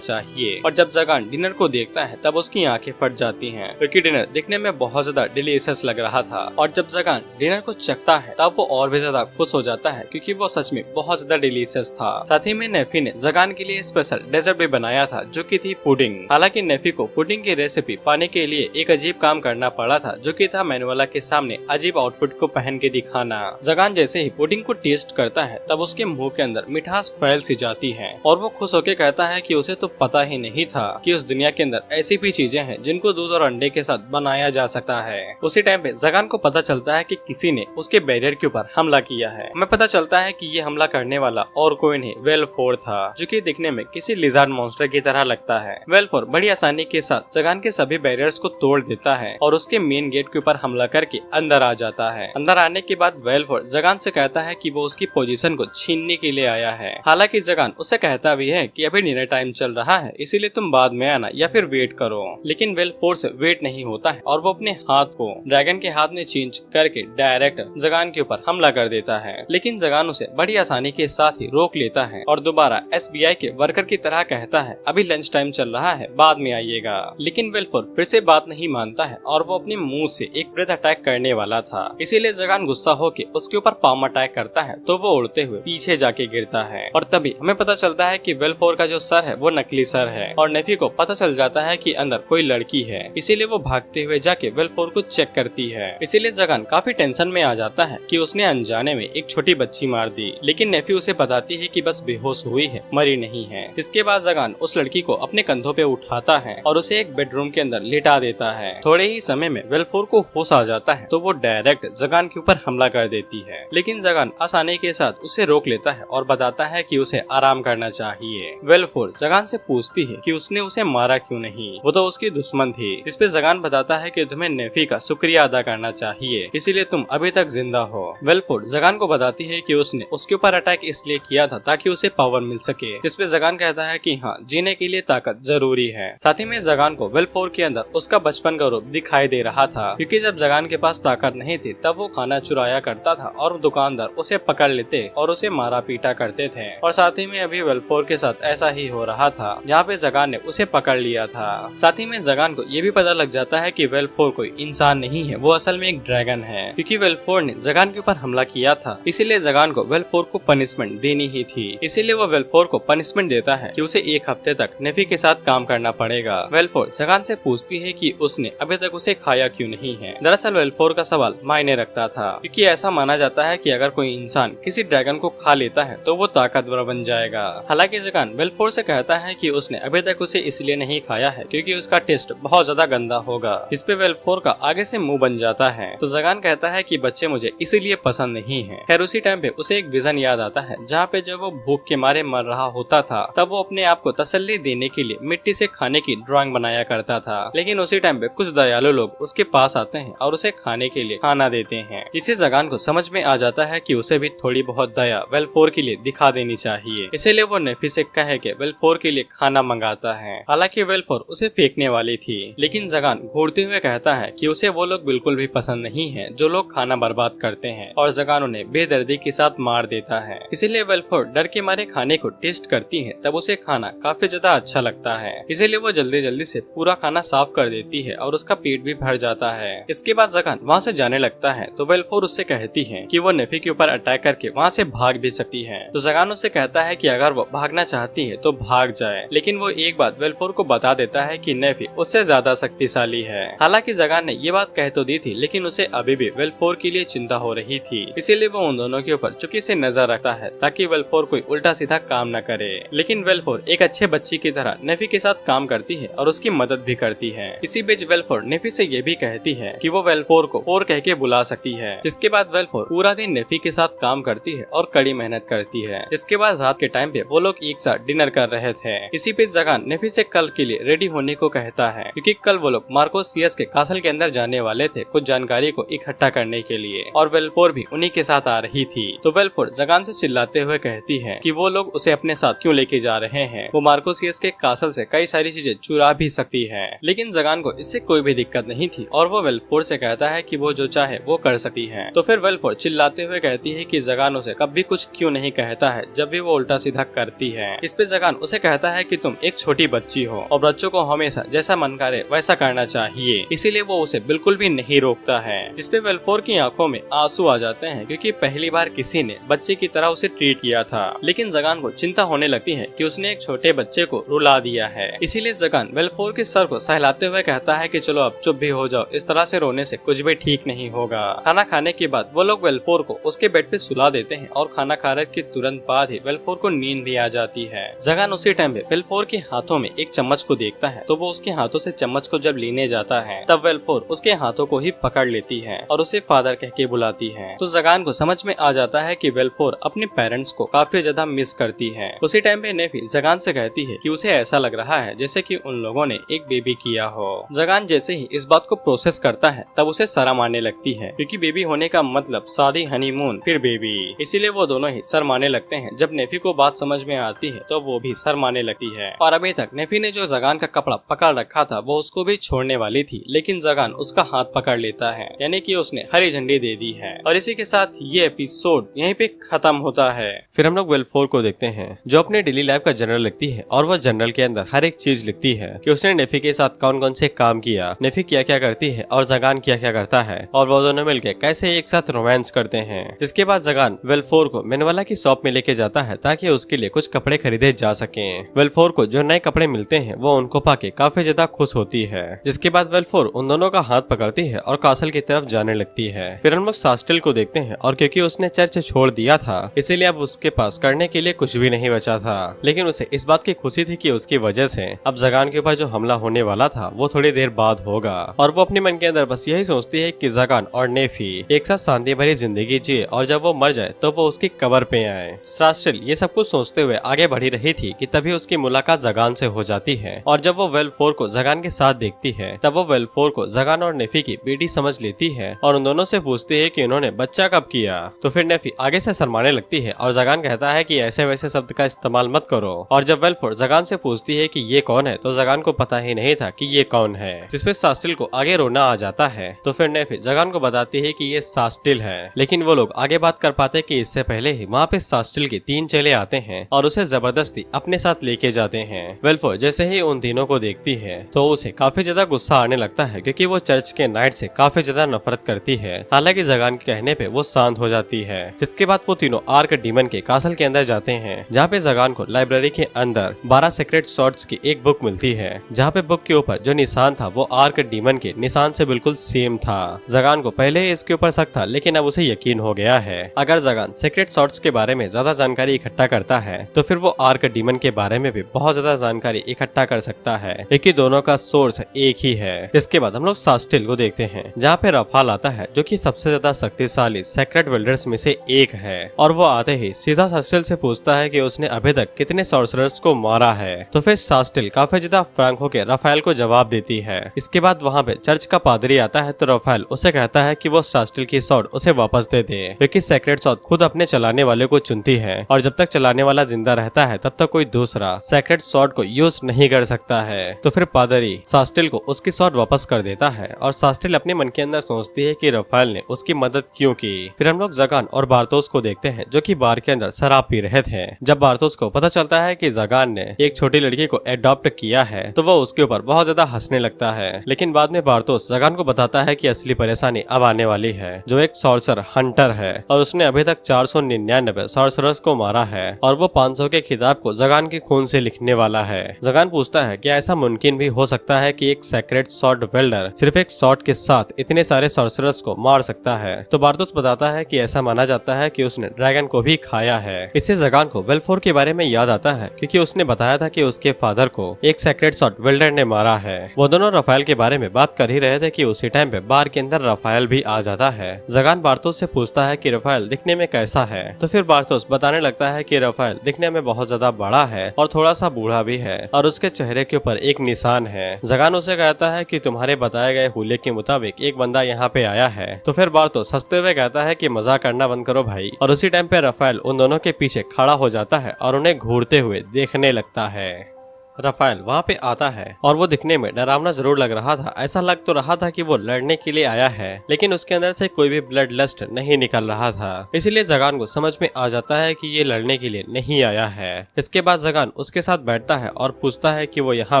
चाहिए। और जब जगान डिनर को देखता है तब उसकी आंखें फट जाती हैं क्योंकि डिनर दिखने में बहुत ज्यादा डिलीशियस लग रहा था। और जब जगान डिनर को चखता है तब वो और भी ज्यादा खुश हो जाता है क्योंकि वो सच में बहुत ज्यादा डिलीशियस था। साथ ही में नेफी ने जगान के लिए स्पेशल डेजर्ट भी बनाया था जो की थी पुडिंग। हालांकि नेफी को पुडिंग की रेसिपी पाने के लिए एक अजीब काम करना पड़ा था जो की था मैनुअला के सामने अजीब आउटफिट को पहन के दिखाना। जगान जैसे ही पुडिंग को टेस्ट करता है तब उसके मुंह के अंदर मिठास फैल सी जाती है और वो खुश होकर कहता है कि उसे तो पता ही नहीं था कि उस दुनिया के अंदर ऐसी भी चीजें हैं जिनको दूध और अंडे के साथ बनाया जा सकता है। उसी टाइम पे जगान को पता चलता है कि किसी ने उसके बैरियर के ऊपर हमला किया है। हमें पता चलता है कि ये हमला करने वाला और कोई नहीं वेलफोर था जो कि दिखने में किसी लिजार्ड मॉन्स्टर की तरह लगता है। वेलफोर बड़ी आसानी के साथ जगान के सभी बैरियर्स को तोड़ देता है और उसके मेन गेट के ऊपर हमला करके अंदर आ जाता है। अंदर आने के बाद वेलफोर जगान से कहता है कि वो उसकी पोजीशन को छीनने के लिए आया है। हालांकि जगान उससे कहता भी है कि अभी डिनर टाइम चल रहा है इसीलिए तुम बाद में आना या फिर वेट करो। लेकिन वेलफोर से वेट नहीं होता है और वो अपने हाथ को ड्रैगन के हाथ में चेंज करके डायरेक्ट जगान के ऊपर हमला कर देता है। लेकिन जगान उसे बड़ी आसानी के साथ ही रोक लेता है और दोबारा SBI के वर्कर की तरह कहता है अभी लंच टाइम चल रहा है बाद में आइएगा। लेकिन वेलफोर फिर से बात नहीं मानता है और वो अपने मुंह से एक ब्रेथ अटैक करने वाला था। इसीलिए जगान गुस्सा होके उसके ऊपर पाम अटैक करता है तो वो उड़ते हुए पीछे जाके गिरता है। और तभी हमें पता चलता है कि वेलफोर का जो सर है वो नकली सर है और नेफी को पता चल जाता है कि अंदर कोई लड़की है इसीलिए वो भागते हुए जाके वेलफोर को चेक करती है। इसीलिए जगान काफी टेंशन में आ जाता है कि उसने अनजाने में एक छोटी बच्ची मार दी। लेकिन नेफी उसे बताती है कि बस बेहोश हुई है मरी नहीं है। इसके बाद जगान उस लड़की को अपने कंधों पे उठाता है और उसे एक बेडरूम के अंदर लिटा देता है। थोड़े ही समय में वेलफोर को होश आ जाता है तो वो डायरेक्ट जगान के ऊपर हमला कर देती है। लेकिन जगान आसानी के साथ उसे रोक लेता है और बताता है कि उसे आराम करना चाहिए। वेलफोर जगान से पूछती है कि उसने उसे मारा क्यों नहीं, वो तो उसकी दुश्मन थी। जिसपे जगान बताता है कि तुम्हें नेफी का शुक्रिया अदा करना चाहिए इसीलिए तुम अभी तक जिंदा हो। वेलफोर जगान को बताती है कि उसने उसके ऊपर अटैक इसलिए किया था ताकि उसे पावर मिल सके। जिसपे जगान कहता है कि हाँ जीने के लिए ताकत जरूरी है। साथ ही में जगान को वेलफोर के अंदर उसका बचपन का रूप दिखाई दे रहा था क्योंकि जब जगान के पास ताकत नहीं थी तब वो खाना चुराया करता था और दुकानदार उसे पकड़ लेते और उसे मारा पीटा करते थे। और साथ ही में अभी वेलफोर के साथ ऐसा ही हो रहा था जहाँ पे जगान ने उसे पकड़ लिया था। साथ ही में जगान को ये भी पता लग जाता है कि वेलफोर कोई इंसान नहीं है, वो असल में एक ड्रैगन है क्योंकि वेलफोर ने जगान के ऊपर हमला किया था इसीलिए जगान को वेलफोर को पनिशमेंट देनी ही थी। इसीलिए वो वेलफोर को पनिशमेंट देता है कि उसे 1 हफ्ते तक नेफी के साथ काम करना पड़ेगा। वेलफोर जगान से पूछती है कि उसने अभी तक उसे खाया क्यों नहीं है। दरअसल वेलफोर का सवाल मायने रखता था क्योंकि ऐसा माना जाता है कि अगर कोई इंसान किसी ड्रैगन को खा लेता है तो वो ताकतवर बन जाएगा। हालांकि जगान वेलफोर से कहता है कि उसने अभी तक उसे इसलिए नहीं खाया है क्योंकि उसका टेस्ट बहुत ज्यादा गंदा होगा। इस पे वेल्फोर का आगे से मुंह बन जाता है। तो जगान कहता है कि बच्चे मुझे इसीलिए पसंद नहीं है। खैर उसी टाइम पे उसे एक विजन याद आता है जहाँ पे जब वो भूख के मारे मर रहा होता था तब वो अपने आप को तसल्ली देने के लिए मिट्टी से खाने की ड्राइंग बनाया करता था। लेकिन उसी टाइम पे कुछ दयालु लोग उसके पास आते हैं और उसे खाने के लिए खाना देते हैं। इसे जगान को समझ में आ जाता है कि उसे भी थोड़ी बहुत दया वेल्फोर के लिए दिखा देनी चाहिए। इसीलिए वो नेफी से कहे के वेल्फोर के लिए खाना मंगाता है। हालांकि वेल्फोर उसे फेंकने वाली थी, लेकिन जगान घूरते हुए कहता है कि उसे वो लोग बिल्कुल भी पसंद नहीं है जो लोग खाना बर्बाद करते हैं, और जगान उन्हें बेदर्दी के साथ मार देता है। इसीलिए वेल्फोर डर के मारे खाने को टेस्ट करती है, तब उसे खाना काफी ज्यादा अच्छा लगता है। इसीलिए वो जल्दी जल्दी से पूरा खाना साफ कर देती है और उसका पेट भी भर जाता है। इसके बाद जगान वहाँ से जाने लगता है तो वेल्फोर उससे कहती है कि वो नेफी के ऊपर अटैक करके वहाँ से भाग भी सकती है। तो जगान उससे कहता है कि अगर वो भागना चाहती है तो भाग जाए, लेकिन वो एक बात वेल्फोर को बता देता है कि नेफी उससे ज्यादा शक्तिशाली है। हालांकि जगान ने ये बात कह तो दी थी, लेकिन उसे अभी भी वेल्फोर के लिए चिंता हो रही थी। इसीलिए वो उन दोनों के ऊपर चुपके से नजर रखता है ताकि वेल्फोर कोई उल्टा सीधा काम न करे। लेकिन वेल्फोर एक अच्छे बच्ची की तरह नेफी के साथ काम करती है और उसकी मदद भी करती है। इसी बीच वेल्फोर नेफी से ये भी कहती है कि वो वेल्फोर को फोर कह के बुला सकती है। जिसके बाद वेल्फोर पूरा दिन नेफी के साथ काम करती है और कड़ी मेहनत करती है। इसके बाद रात के टाइम पे वो लोग एक साथ डिनर कर रहे थे। इसी बीच जगान नेफी से कल के लिए रेडी होने को कहता है, क्योंकि कल वो लोग मार्कोसियस के कासल के अंदर जाने वाले थे कुछ जानकारी को इकट्ठा करने के लिए, और वेल्फोर भी उन्हीं के साथ आ रही थी। तो वेल्फोर जगान से चिल्लाते हुए कहती है कि वो लोग उसे अपने साथ क्यों लेके जा रहे हैं, वो मार्कोसियस के कासल से कई सारी चीजें चुरा भी सकती है। लेकिन जगान को इससे कोई भी दिक्कत नहीं थी और वो वेल्फोर से कहता है कि वो जो चाहे वो कर सकती है। तो फिर वेल्फोर चिल्लाते हुए कहती है कि जगान उसे कभी कुछ क्यों नहीं कहता है जब भी वो उल्टा सीधा करती है। इस पे जगान उसे कहता है कि तुम एक छोटी बच्ची हो और बच्चों को हमेशा जैसा मन करे वैसा करना चाहिए, इसीलिए वो उसे बिल्कुल भी नहीं रोकता है। जिसपे वेल्फोर की आंखों में आंसू आ जाते हैं, क्योंकि पहली बार किसी ने बच्चे की तरह उसे ट्रीट किया था। लेकिन जगान को चिंता होने लगती है कि उसने एक छोटे बच्चे को रुला दिया है। इसीलिए जगान वेल्फोर के सर को सहलाते हुए कहता है कि चलो अब चुप भी हो जाओ, इस तरह से रोने से कुछ भी ठीक नहीं होगा। खाना खाने के बाद वो लोग वेल्फोर को उसके बेड पे सुला देते हैं और खाना खाने के तुरंत बाद ही वेल्फोर को नींद भी आ जाती है। जगान उसी टाइम पे वेल्फोर के हाथों में एक चम्मच को देखता है, तो वो उसके हाथों से चम्मच को जब लेने जाता है तब वेल्फोर उसके हाथों को ही पकड़ लेती है और उसे फादर कह के बुलाती है। तो जगान को समझ में आ जाता है कि वेल्फोर अपने पेरेंट्स को काफी ज्यादा मिस करती है। उसी टाइम पे नेफी जगान से कहती है कि उसे ऐसा लग रहा है जैसे कि उन लोगों ने एक बेबी किया हो। जगान जैसे ही इस बात को प्रोसेस करता है तब उसे शर्म आने लगती है, क्योंकि बेबी होने का मतलब शादी, हनीमून, फिर बेबी। इसीलिए वो दोनों ही शर्माने लगते हैं। जब नेफी को बात समझ में आती है तो वो भी शर्माने लगती है। और अभी तक नेफी ने जो जगान का कपड़ा पकड़ रखा था वो उसको भी छोड़ने वाली थी, लेकिन जगान उसका हाथ पकड़ लेता है, यानी कि उसने हरी झंडी दे दी है। और इसी के साथ ये एपिसोड यहीं पे खत्म होता है। फिर हम लोग वेल्फोर को देखते हैं जो अपने डेली लाइफ का जर्नल लिखती है, और वह जर्नल के अंदर हर एक चीज लिखती है कि उसने नेफी के साथ कौन कौन से काम किया, नेफी क्या क्या करती है और जगान क्या क्या करता है, और वो दोनों मिलकर कैसे एक साथ रोमांस करते हैं। जिसके बाद जगान वेल्फोर को मेनवाला की शॉप में लेके जाता है ताकि उसके लिए कुछ कपड़े खरीदे जा सके। वेल्फोर को जो नए कपड़े मिलते हैं वो उनको पाके काफी ज्यादा खुश होती है। जिसके बाद वेल्फोर उन दोनों का हाथ पकड़ती है और कासल की तरफ जाने लगती है। फिर हम लोग सास्टिल को देखते हैं, और क्योंकि उसने चर्च छोड़ दिया था इसीलिए अब उसके पास करने के लिए कुछ भी नहीं बचा था, लेकिन उसे इस बात की खुशी थी कि उसकी वजह से अब जगान के ऊपर जो हमला होने वाला था वो थोड़ी देर बाद होगा। और वो अपने मन के अंदर बस यही सोचती है कि जगान और नेफी एक साथ शांति भरी जिंदगी जिए और जब वो मर जाए तो वो उसकी कब्र पे आए। सास्टिल ये सब कुछ सोचते हुए आगे बढ़ी रही थी कि तभी उसकी मुलाकात जगान से हो जाती है, और जब वो वेल्फोर को जगान के साथ देखती है तब वो वेल्फोर को जगान और नेफी की बेटी समझ लेती है और उन दोनों से पूछती है कि उन्होंने बच्चा कब किया। तो फिर नेफी आगे से शर्माने लगती है और जगान कहता है कि ऐसे वैसे शब्द का इस्तेमाल मत करो। और जब वेल्फोर जगान से पूछती है कि ये कौन है तो जगान को पता ही नहीं था कि ये कौन है, जिसपे सास्टिल को आगे रोना आ जाता है। तो फिर नेफी जगान को बताती है कि ये सास्टिल है, लेकिन वो लोग आगे बात कर पाते कि इससे पहले ही वहाँ पे सास्टिल के 3 चेले आते हैं और उसे जबरदस्ती अपने साथ लेके जाते हैं। वेल्फोर जैसे ही उन तीनों को देखती है तो उसे काफी ज्यादा गुस्सा आने लगता है, क्योंकि वो चर्च के नाइट से काफी ज्यादा नफरत करती है। हालांकि जगान के कहने पे वो शांत हो जाती है। जिसके बाद वो तीनों आर्क डीमन के कासल के अंदर जाते हैं, जहाँ पे जगान को लाइब्रेरी के अंदर 12 सीक्रेट शॉट्स की एक बुक मिलती है, जहाँ पे बुक के ऊपर जो निशान था वो आर्क डीमन के निशान से बिल्कुल सेम था। जगान को पहले इसके ऊपर शक था, लेकिन अब उसे यकीन हो गया है। अगर जगान सीक्रेट शॉट्स के बारे में ज्यादा जानकारी इकट्ठा करता है तो फिर वो आर्क डीमन के बारे में भी बहुत ज्यादा जानकारी इकट्ठा कर सकता है, क्योंकि दोनों का सोर्स एक ही है। जिसके बाद हम लोग सास्टिल को देखते हैं, जहाँ पे रफाल आता है जो कि सबसे ज्यादा शक्तिशाली सेक्रेट वेल्डर्स में से एक है। और वो आते ही सीधा सास्टिल से पूछता है कि उसने अभी तक कितने सॉर्सरर्स को मारा है। तो फिर सास्टिल काफी ज्यादा फ्रैंक होकर रफाल को जवाब देती है। इसके बाद वहाँ पे चर्च का पादरी आता है तो रफाल उसे कहता है कि वो सास्टिल की सॉर्ड उसे वापस दे दे, क्योंकि सेक्रेट सॉर्ड खुद अपने चलाने वाले को चुनती है और जब तक चलाने वाला जिंदा रहता है तब तक कोई दूसरा सेक्रेट सॉर्ड को यूज नहीं कर सकता है। तो फिर पादरी सास्टिल को उसकी सॉर्ड वापस कर देता है और सास्टिल अपने मन के अंदर सोचती है कि रफाल ने उसकी मदद क्यों की। फिर हम लोग जगान और बार्थोस को देखते हैं जो कि बार के अंदर शराब पी रहे थे। जब बार्थोस को पता चलता है कि जगान ने एक छोटी लड़की को एडॉप्ट किया है तो वो उसके ऊपर बहुत ज्यादा हंसने लगता है, लेकिन बाद में बार्थोस जगान को बताता है कि असली परेशानी अब आने वाली है, जो एक सॉर्सर हंटर है और उसने अभी तक 499 सॉर्सरर्स को मारा है और वो 500 के खिताब को जगान के खून से लिखने वाला है। जगान पूछता है कि ऐसा मुमकिन भी हो सकता है कि एक सेक्रेट सॉर्ड वेल्डर सिर्फ एक सॉर्ड के साथ इतने सारे सॉर्सरर्स को मार सकता है। तो बार्थोस बताता है कि ऐसा माना जाता है कि उसने ड्रैगन को भी खाया है। इससे जगान को वेलफोर के बारे में याद आता है, क्योंकि उसने बताया था कि उसके फादर को एक सेक्रेट सॉर्ड वेल्डर ने मारा है। वो दोनों रफाल के बारे में बात कर ही रहे थे कि उसी टाइम पे बार के अंदर रफाल भी आ जाता है। जगान बार्थोस से पूछता है कि रफाल दिखने में कैसा है। तो फिर बार्थोस बताने लगता है कि रफाल दिखने में बहुत ज्यादा बड़ा है और थोड़ा सा बूढ़ा भी है और उसके चेहरे के ऊपर एक निशान है। जगान उसे कहता है कि तुम्हारे बताए गए हुलिये के मुताबिक एक बंदा यहाँ पे आया है। तो फिर बार्थोस हंसते हुए कहता है कि मजाक करना बंद करो भाई, और उसी टाइम पे रफाल उन दोनों के पीछे खड़ा हो जाता है और उन्हें घूरते हुए देखने लगता है। रफाल वहाँ पे आता है और वो दिखने में डरावना जरूर लग रहा था। ऐसा लग तो रहा था कि वो लड़ने के लिए आया है, लेकिन उसके अंदर से कोई भी ब्लड लस्ट नहीं निकल रहा था। इसीलिए जगान को समझ में आ जाता है कि ये लड़ने के लिए नहीं आया है। इसके बाद जगान उसके साथ बैठता है और पूछता है कि वो यहाँ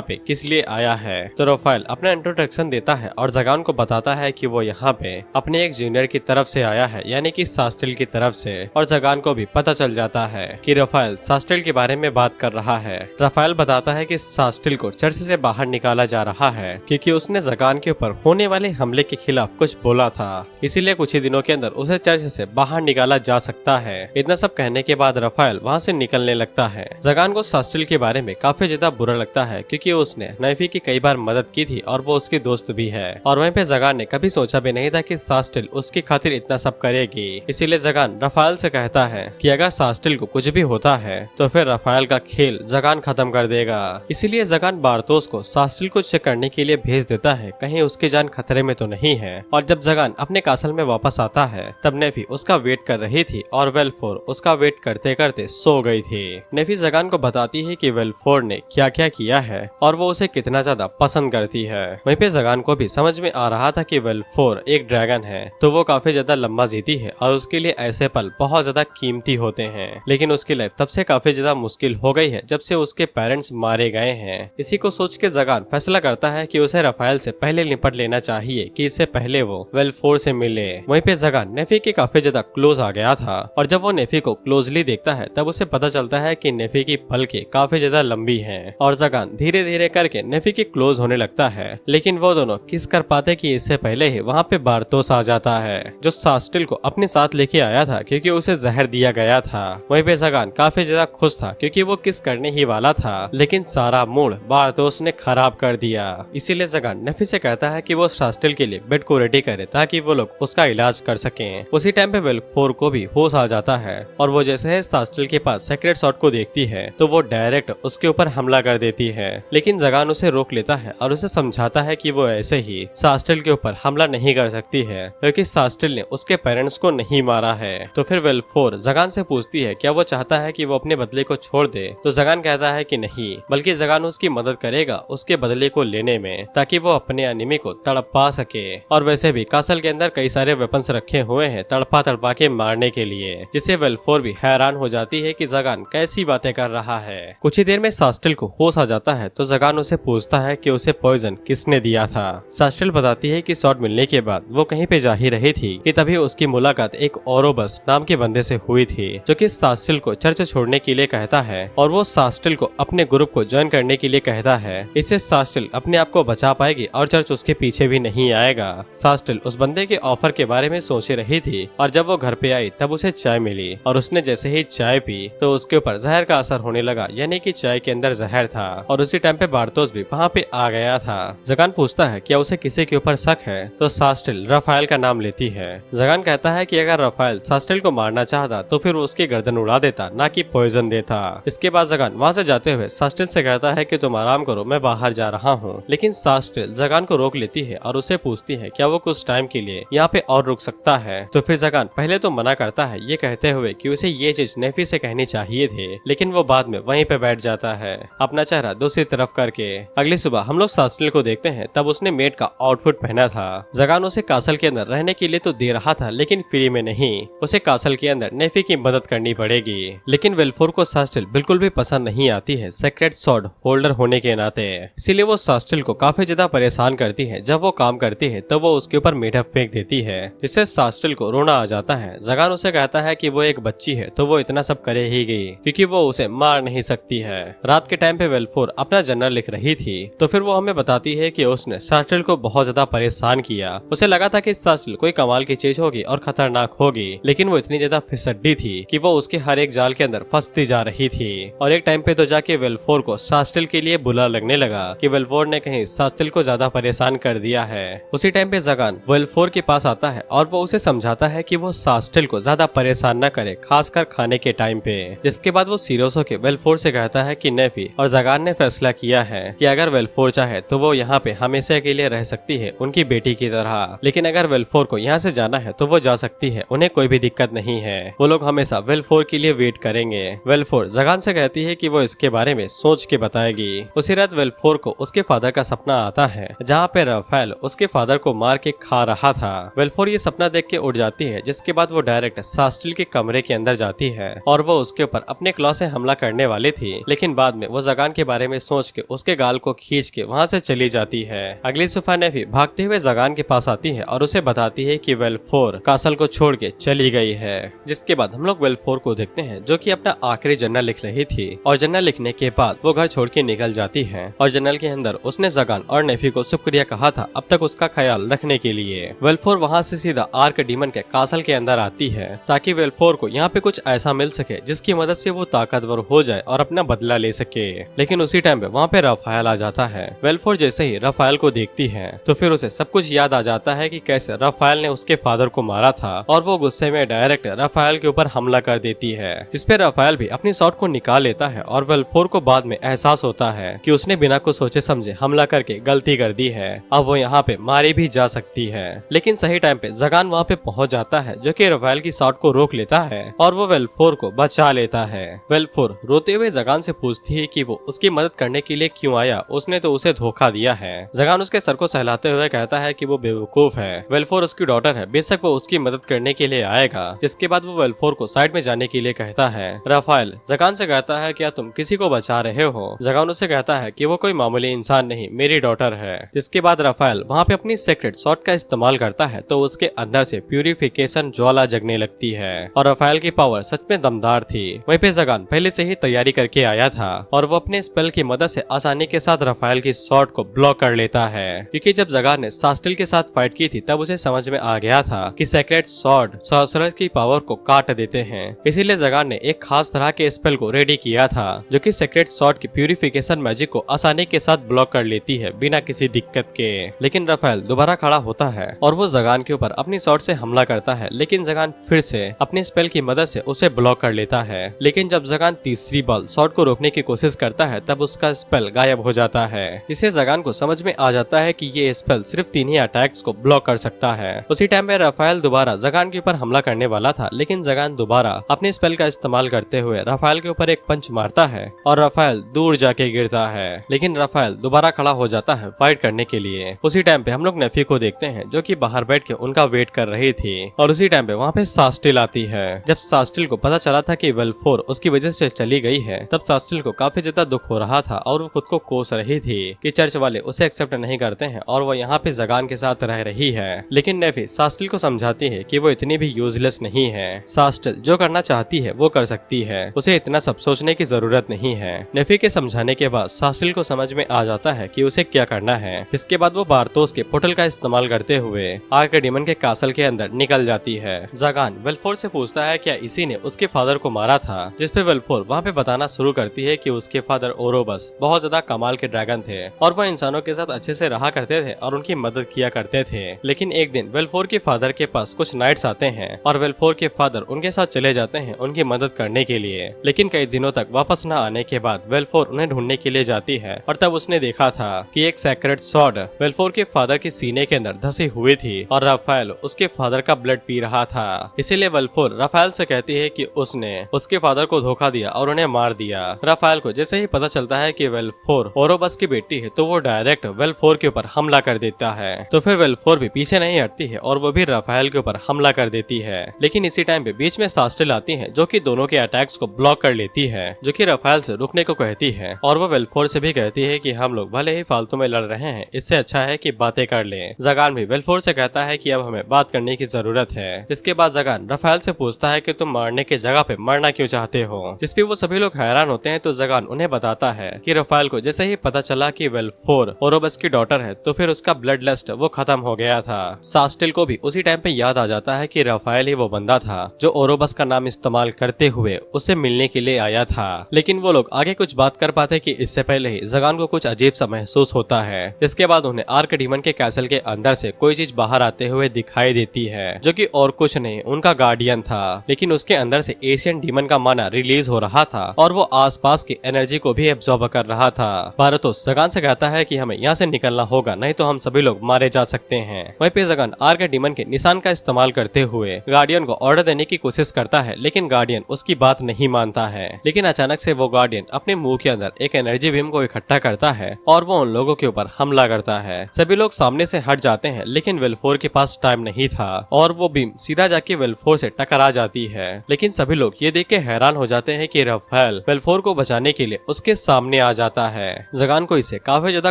पे किस लिए आया है। तो रफाल अपना इंट्रोडक्शन देता है और जगान को बताता है कि वो यहाँ पे अपने एक जूनियर की तरफ से आया है, यानी कि सास्टिल की तरफ से। और जगान को भी पता चल जाता है कि रफाल सास्टिल के बारे में बात कर रहा है। रफाल बताता है कि सास्टिल को चर्च से बाहर निकाला जा रहा है क्योंकि उसने जगान के ऊपर होने वाले हमले के खिलाफ कुछ बोला था, इसीलिए कुछ ही दिनों के अंदर उसे चर्च से बाहर निकाला जा सकता है। इतना सब कहने के बाद रफाल वहाँ से निकलने लगता है। जगान को सास्टिल के बारे में काफी ज्यादा बुरा लगता है क्योंकि उसने नेफी की कई बार मदद की थी और वो उसकी दोस्त भी है, और वहीं पे जगान ने कभी सोचा भी नहीं था कि सास्टिल उसकी खातिर इतना सब करेगी। इसीलिए जगान रफाल से कहता है कि अगर सास्टिल को कुछ भी होता है तो फिर रफाल का खेल जगान खत्म कर देगा। इसीलिए जगान बार्थोस को सास्टिल को चेक करने के लिए भेज देता है, कहीं उसकी जान खतरे में तो नहीं है। और जब जगान अपने कासल में वापस आता है तब नेफी उसका वेट कर रही थी और वेलफोर उसका वेट करते करते सो गई थी। नेफी जगान को बताती है कि वेलफोर ने क्या क्या किया है और वो उसे कितना ज्यादा पसंद करती है। वहीं पे जगान को भी समझ में आ रहा था कि वेलफोर एक ड्रैगन है तो वो काफी ज्यादा लंबा जीती है और उसके लिए ऐसे पल बहुत ज्यादा कीमती होते हैं, लेकिन उसकी लाइफ तब से काफी ज्यादा मुश्किल हो गई है जब से उसके पेरेंट्स मारे गए हैं। इसी को सोच के जगान फैसला करता है कि उसे रफाल से पहले निपट लेना चाहिए कि इससे पहले वो वेलफोर से मिले। वहीं पे जगान नेफी के काफी ज्यादा क्लोज आ गया था और जब वो नेफी को क्लोजली देखता है तब उसे पता चलता है कि नेफी की पलकें काफी ज्यादा लंबी हैं और जगान धीरे धीरे करके नेफी के क्लोज होने लगता है, लेकिन वो दोनों किस कर पाते कि इससे पहले ही वहाँ पे बार्थोस आ जाता है जो सास्टिल को अपने साथ लेके आया था क्योंकि उसे जहर दिया गया था। वहीं पे जगान काफी ज्यादा खुश था क्योंकि वो किस करने ही वाला था, लेकिन सारा मूड बार्थोस ने खराब कर दिया। इसीलिए जगान नेफी से कहता है कि वो सास्टिल के लिए बेड को रेडी करे ताकि वो लोग उसका इलाज कर सकें। उसी टाइम पे वेलफोर को भी होश आ जाता है और वो जैसे है सास्टिल के पास सेक्रेट सॉर्ड को देखती है तो वो डायरेक्ट उसके ऊपर हमला कर देती है, लेकिन जगान उसे रोक लेता है और उसे समझाता है कि वो ऐसे ही सास्टिल के ऊपर हमला नहीं कर सकती है क्योंकि सास्टिल ने उसके पेरेंट्स को नहीं मारा है। तो फिर वेलफोर जगान से पूछती है क्या वो चाहता है कि वो अपने बदले को छोड़ दे, तो जगान कहता है कि नहीं, बल्कि जगान उसकी मदद करेगा उसके बदले को लेने में ताकि वो अपने एनिमी को तड़पा सके। और वैसे भी कासल के अंदर कई सारे वेपन्स रखे हुए हैं तड़पा तड़पा के मारने के लिए, जिससे वेलफोर भी हैरान हो जाती है कि जगान कैसी बातें कर रहा है। कुछ ही देर में सास्टिल को होश आ जाता है तो जगान उसे पूछता है कि उसे पॉइजन किसने दिया था। सास्टिल बताती है कि सॉर्ड मिलने के बाद वो कहीं पे जा ही रही थी कि तभी उसकी मुलाकात एक ओरोबस नाम के बंदे से हुई थी जो कि सास्टिल को चर्च छोड़ने के लिए कहता है और वो सास्टिल को अपने ग्रुप को ज्वाइन करने के लिए कहता है। इससे सास्टिल अपने आप को बचा पाएगी और चर्च उसके पीछे भी नहीं आएगा। सास्टिल उस बंदे के ऑफर के बारे में सोच रही थी और जब वो घर पे आई तब उसे चाय मिली और उसने जैसे ही चाय पी तो उसके ऊपर जहर का असर होने लगा, यानी कि चाय के अंदर जहर था। और उसी टाइम पे बार्थोस भी वहाँ पे आ गया था। जगान पूछता है क्या उसे किसी के ऊपर शक है, तो सास्टिल राफेल का नाम लेती है। जगान कहता है कि अगर राफेल सास्टिल को मारना चाहता तो फिर वो उसकी गर्दन उड़ा देता, ना कि पॉइजन देता। इसके बाद जगान वहाँ से जाते हुए सास्टिल से कहता है कि तुम आराम करो, मैं बाहर जा रहा हूँ। लेकिन सास्टिल जगान को रोक लेती है और उसे पूछती है क्या वो कुछ टाइम के लिए यहाँ पे और रुक सकता है। तो फिर जगान पहले तो मना करता है, ये कहते हुए कि उसे ये चीज नेफी से कहनी चाहिए थे, लेकिन वो बाद में वहीं पे बैठ जाता है, अपना चेहरा दूसरी तरफ करके। अगली सुबह हम लोग सास्टिल को देखते हैं, तब उसने मेड का आउटफिट पहना था। जगान उसे कासल के अंदर रहने के लिए तो दे रहा था, लेकिन फ्री में नहीं, उसे कासल के अंदर नेफी की मदद करनी पड़ेगी। लेकिन वेलफोर को सास्टिल बिल्कुल भी पसंद नहीं आती है सेक्रेट सॉर्ड होल्डर होने के नाते, इसीलिए वो सास्टिल को काफी ज्यादा परेशान करती है। जब वो काम करती है तो वो उसके ऊपर मीठा फेंक देती है, जिससे सास्टिल को रोना आ जाता है। जगान उसे कहता है कि वो एक बच्ची है तो वो इतना सब करे ही गई, क्योंकि वो उसे मार नहीं सकती है। रात के टाइम पे वेलफोर अपना जर्नल लिख रही थी, तो फिर वो हमें बताती है कि उसने सास्टिल को बहुत ज्यादा परेशान किया। उसे लगा था कि सास्टिल कोई कमाल की चीज होगी और खतरनाक होगी, लेकिन वो इतनी ज्यादा फिसड्डी थी कि वो उसके हर एक जाल के अंदर फंसती जा रही थी। और एक टाइम पे तो जाके वेलफोर को सास्टिल के लिए बुरा लगने लगा कि वेलफोर ने कहीं सास्टिल को ज्यादा परेशान कर दिया है। उसी टाइम पे जगान वेलफोर के पास आता है और वो उसे समझाता है कि वो सास्टिल को ज्यादा परेशान न करे, खासकर खाने के टाइम पे। जिसके बाद वो सीरियस होकर वेलफोर से कहता है कि नेफी और जगान ने फैसला किया है कि अगर वेलफोर चाहे तो वो यहाँ पे हमेशा के लिए रह सकती है, उनकी बेटी की तरह। लेकिन अगर वेलफोर को यहाँ से जाना है तो वो जा सकती है, उन्हें कोई भी दिक्कत नहीं है। वो लोग हमेशा वेलफोर के लिए वेट करेंगे। वेलफोर जगान से कहती है कि वो इसके बारे में सोच के बताएगी। उसी रात वेलफोर को उसके फादर का सपना आता है, जहाँ पे राफेल उसके फादर को मार के खा रहा था। वेलफोर ये सपना देख के उठ जाती है, जिसके बाद वो डायरेक्ट सास्टिल के कमरे के अंदर जाती है और वो उसके ऊपर अपने क्लॉ से हमला करने वाली थी, लेकिन बाद में वो जगान के बारे में सोच के उसके गाल को खींच के वहाँ से चली जाती है। अगली सुबह नेफी भागते हुए जगान के पास आती है और उसे बताती है कि वेलफोर कासल को छोड़ के चली गई है। जिसके बाद हम लोग वेलफोर को देखते हैं, जो कि अपना आखिरी जर्नल लिख रही थी और जर्नल लिखने के बाद वो घर छोड़ के निकल जाती है। और जर्नल के अंदर उसने जगान और नेफी को शुक्रिया कहा था अब तक उसका ख्याल रखने के लिए। वेलफोर वहाँ से सीधा आर्क डीमन के कासल के अंदर आती है, ताकि वेलफोर को यहाँ पे कुछ ऐसा मिल सके जिसकी मदद से वो ताकतवर हो जाए और अपना बदला ले सके। लेकिन उसी टाइम पे वहाँ पे राफेल आ जाता है। वेलफोर जैसे ही राफेल को देखती है तो फिर उसे सब कुछ याद आ जाता है कि कैसे राफेल ने उसके फादर को मारा था, और वो गुस्से में डायरेक्ट राफेल के ऊपर हमला कर देती है, जिसपे राफेल भी अपनी शॉट को निकाल लेता है। और वेलफोर को बाद में एहसास होता है कि उसने बिना कुछ सोचे समझे हमला करके गलती कर दी है, अब वो यहाँ पे मारी भी जा सकती है। लेकिन सही टाइम पे जगान वहाँ पे पहुँच जाता है, जो कि राफेल की शॉट को रोक लेता है और वो वेलफोर को बचा लेता है। वेलफोर रोते हुए जगान से पूछती है कि वो उसकी मदद करने के लिए क्यों आया, उसने तो उसे धोखा दिया है। जगान उसके सर को सहलाते हुए कहता है कि वो बेवकूफ है, वेलफोर उसकी डॉटर है, बेशक वो उसकी मदद करने के लिए आएगा। जिसके बाद वो वेलफोर को साइड में जाने के लिए कहता है। राफेल जगान से कहता है क्या तुम किसी को बचा रहे हो? जगान उसे कहता है कि वो कोई मामूली इंसान नहीं, मेरी डॉटर है। जिसके बाद राफेल वहाँ पे अपनी सीक्रेट शॉट का इस्तेमाल करता है तो उसके अंदर से प्यूरिफिकेशन ज्वाला जगने लगती है और राफेल की पावर सच में दमदार थी। वहीं पे जगान पहले से ही तैयारी करके आया था और वो अपने स्पेल की मदद से आसानी के साथ राफेल की शॉट को ब्लॉक कर लेता है, क्योंकि जब जगान ने सास्टिल के साथ फाइट की थी तब उसे समझ में आ गया था कि सीक्रेट शॉट सॉर्सरर की पावर को काट देते हैं। इसीलिए जगान ने एक खास तरह के स्पेल को रेडी किया था, जो कि सीक्रेट शॉट की प्यूरिफिकेशन मैजिक को आसानी के साथ ब्लॉक कर लेती है बिना किसी दिक्कत के। लेकिन राफेल दोबारा खड़ा होता है और वो जगान के ऊपर अपनी शॉट से हमला करता है, लेकिन जगान फिर से अपने स्पेल की मदद से उसे ब्लॉक कर लेता है। लेकिन जब जगान तीसरी बार शॉट को रोकने की कोशिश करता है तब उसका स्पेल गायब हो जाता है, जिससे जगान को समझ में आ जाता है कि ये स्पेल सिर्फ 3 ही अटैक्स को ब्लॉक कर सकता है। उसी टाइम में राफेल दोबारा जगान के ऊपर हमला करने वाला था, लेकिन जगान दोबारा अपने स्पेल का इस्तेमाल करते हुए राफेल के ऊपर एक पंच मारता है और राफेल दूर जाके गिरता है। लेकिन राफेल दोबारा खड़ा हो जाता है फाइट करने के लिए। उसी टाइम पे हम लोग नेफी को देखते हैं, जो कि बाहर बैठ के उनका वेट कर रही थी। और उसी टाइम पे वहाँ पे सास्टिल आती है। जब सास्टिल को पता चला था कि वेलफोर उसकी वजह से चली गई है, तब सास्टिल को काफी ज्यादा दुख हो रहा था और वो खुद को कोस रही थी कि चर्च वाले उसे एक्सेप्ट नहीं करते हैं और वो यहाँ पे जगान के साथ रह रही है। लेकिन नेफी सास्टिल को समझाती है कि वो इतनी भी यूजलेस नहीं है। सास्टिल जो करना चाहती है वो कर सकती है, उसे इतना सब सोचने की जरूरत नहीं है। नेफी सभी के समझाने के बाद सास्टिल को समझ में आ जाता है कि उसे क्या करना है, जिसके बाद वो बारतोस के पोर्टल का इस्तेमाल करते हुए आर्कडीमन के कासल के अंदर निकल जाती है। जागान वेल्फोर से पूछता है क्या इसी ने उसके फादर को मारा था, जिसपे वेल्फोर वहाँ पे बताना शुरू करती है कि उसके फादर ओरोबस बहुत ज्यादा कमाल के ड्रैगन थे और वह इंसानों के साथ अच्छे से रहा करते थे और उनकी मदद किया करते थे। लेकिन एक दिन वेल्फोर के फादर के पास कुछ नाइट्स आते हैं और वेल्फोर के फादर उनके साथ चले जाते हैं उनकी मदद करने के लिए। लेकिन कई दिनों तक वापस न आने के बाद वेल्फोर उन्हें ढूंढने के लिए जाती है और तब उसने देखा था कि एक सेक्रेट सॉर्ड वेल्फोर के फादर के सीने के अंदर धसी हुई थी और राफेल उसके फादर का ब्लड पी रहा था। इसीलिए वेल्फोर राफेल से कहती है कि उसने उसके फादर को धोखा दिया और उन्हें मार दिया। राफेल को जैसे ही पता चलता है कि वेल्फोर ओरोबस की बेटी है तो वो डायरेक्ट वेल्फोर के ऊपर हमला कर देता है। तो फिर वेल्फोर भी पीछे नहीं हटती है और वो भी राफेल के ऊपर हमला कर देती है। लेकिन इसी टाइम पे बीच में सास्टिल आती है जो कि दोनों के अटैक्स को ब्लॉक कर लेती है, जो कि राफेल से रुकने को कहती है और वो वेल्फोर से भी कहती है कि हम लोग भले ही फालतू में लड़ रहे हैं, इससे अच्छा है कि बातें कर लें। जागान भी वेल्फोर से कहता है कि अब हमें बात करने की जरूरत है। इसके बाद जागान राफेल से पूछता है कि तुम मारने की जगह पे मरना क्यों चाहते हो, जिसपे वो सभी लोग हैरान होते हैं। तो जागान उन्हें बताता है कि राफेल को जैसे ही पता चला कि वेल्फोर ओरोबस की डॉटर है तो फिर उसका ब्लड लस्ट वो खत्म हो गया था। सास्टिल को भी उसी टाइम पे याद आ जाता है कि राफेल ही वो बंदा था जो ओरोबस का नाम इस्तेमाल करते हुए उससे मिलने के लिए आया था। लेकिन वो लोग आगे कुछ बात कर पाते कि इससे पहले ही जागान को कुछ अजीब सा महसूस होता है। इसके बाद उन्हें आर्कडीमन के कैसल के अंदर से कोई चीज बाहर आते हुए दिखाई देती है, जो कि और कुछ नहीं उनका गार्डियन था। लेकिन उसके अंदर से एशियन डीमन का माना रिलीज हो रहा था और वो आसपास की एनर्जी को भी एब्जॉर्ब कर रहा था। बारतोस जागान से कहता है कि हमें यहाँ से निकलना होगा, नहीं तो हम सभी लोग मारे जा सकते हैं। वहीं पे जागान आर्कडीमन के निशान का इस्तेमाल करते हुए गार्डियन को ऑर्डर देने की कोशिश करता है, लेकिन गार्डियन उसकी बात नहीं मानता है। लेकिन अचानक से वो गार्डियन अपने मुंह के अंदर एक एनर्जी बीम को इकट्ठा करता है और वो उन लोगों के ऊपर हमला करता है। सभी लोग सामने से हट जाते हैं, लेकिन वेल्फोर के पास टाइम नहीं था और वो बीम सीधा जाके वेल्फोर से टकरा जाती है। लेकिन सभी लोग ये देख के हैरान हो जाते हैं कि राफेल वेल्फोर को बचाने के लिए उसके सामने आ जाता है। जागान को इससे काफी ज्यादा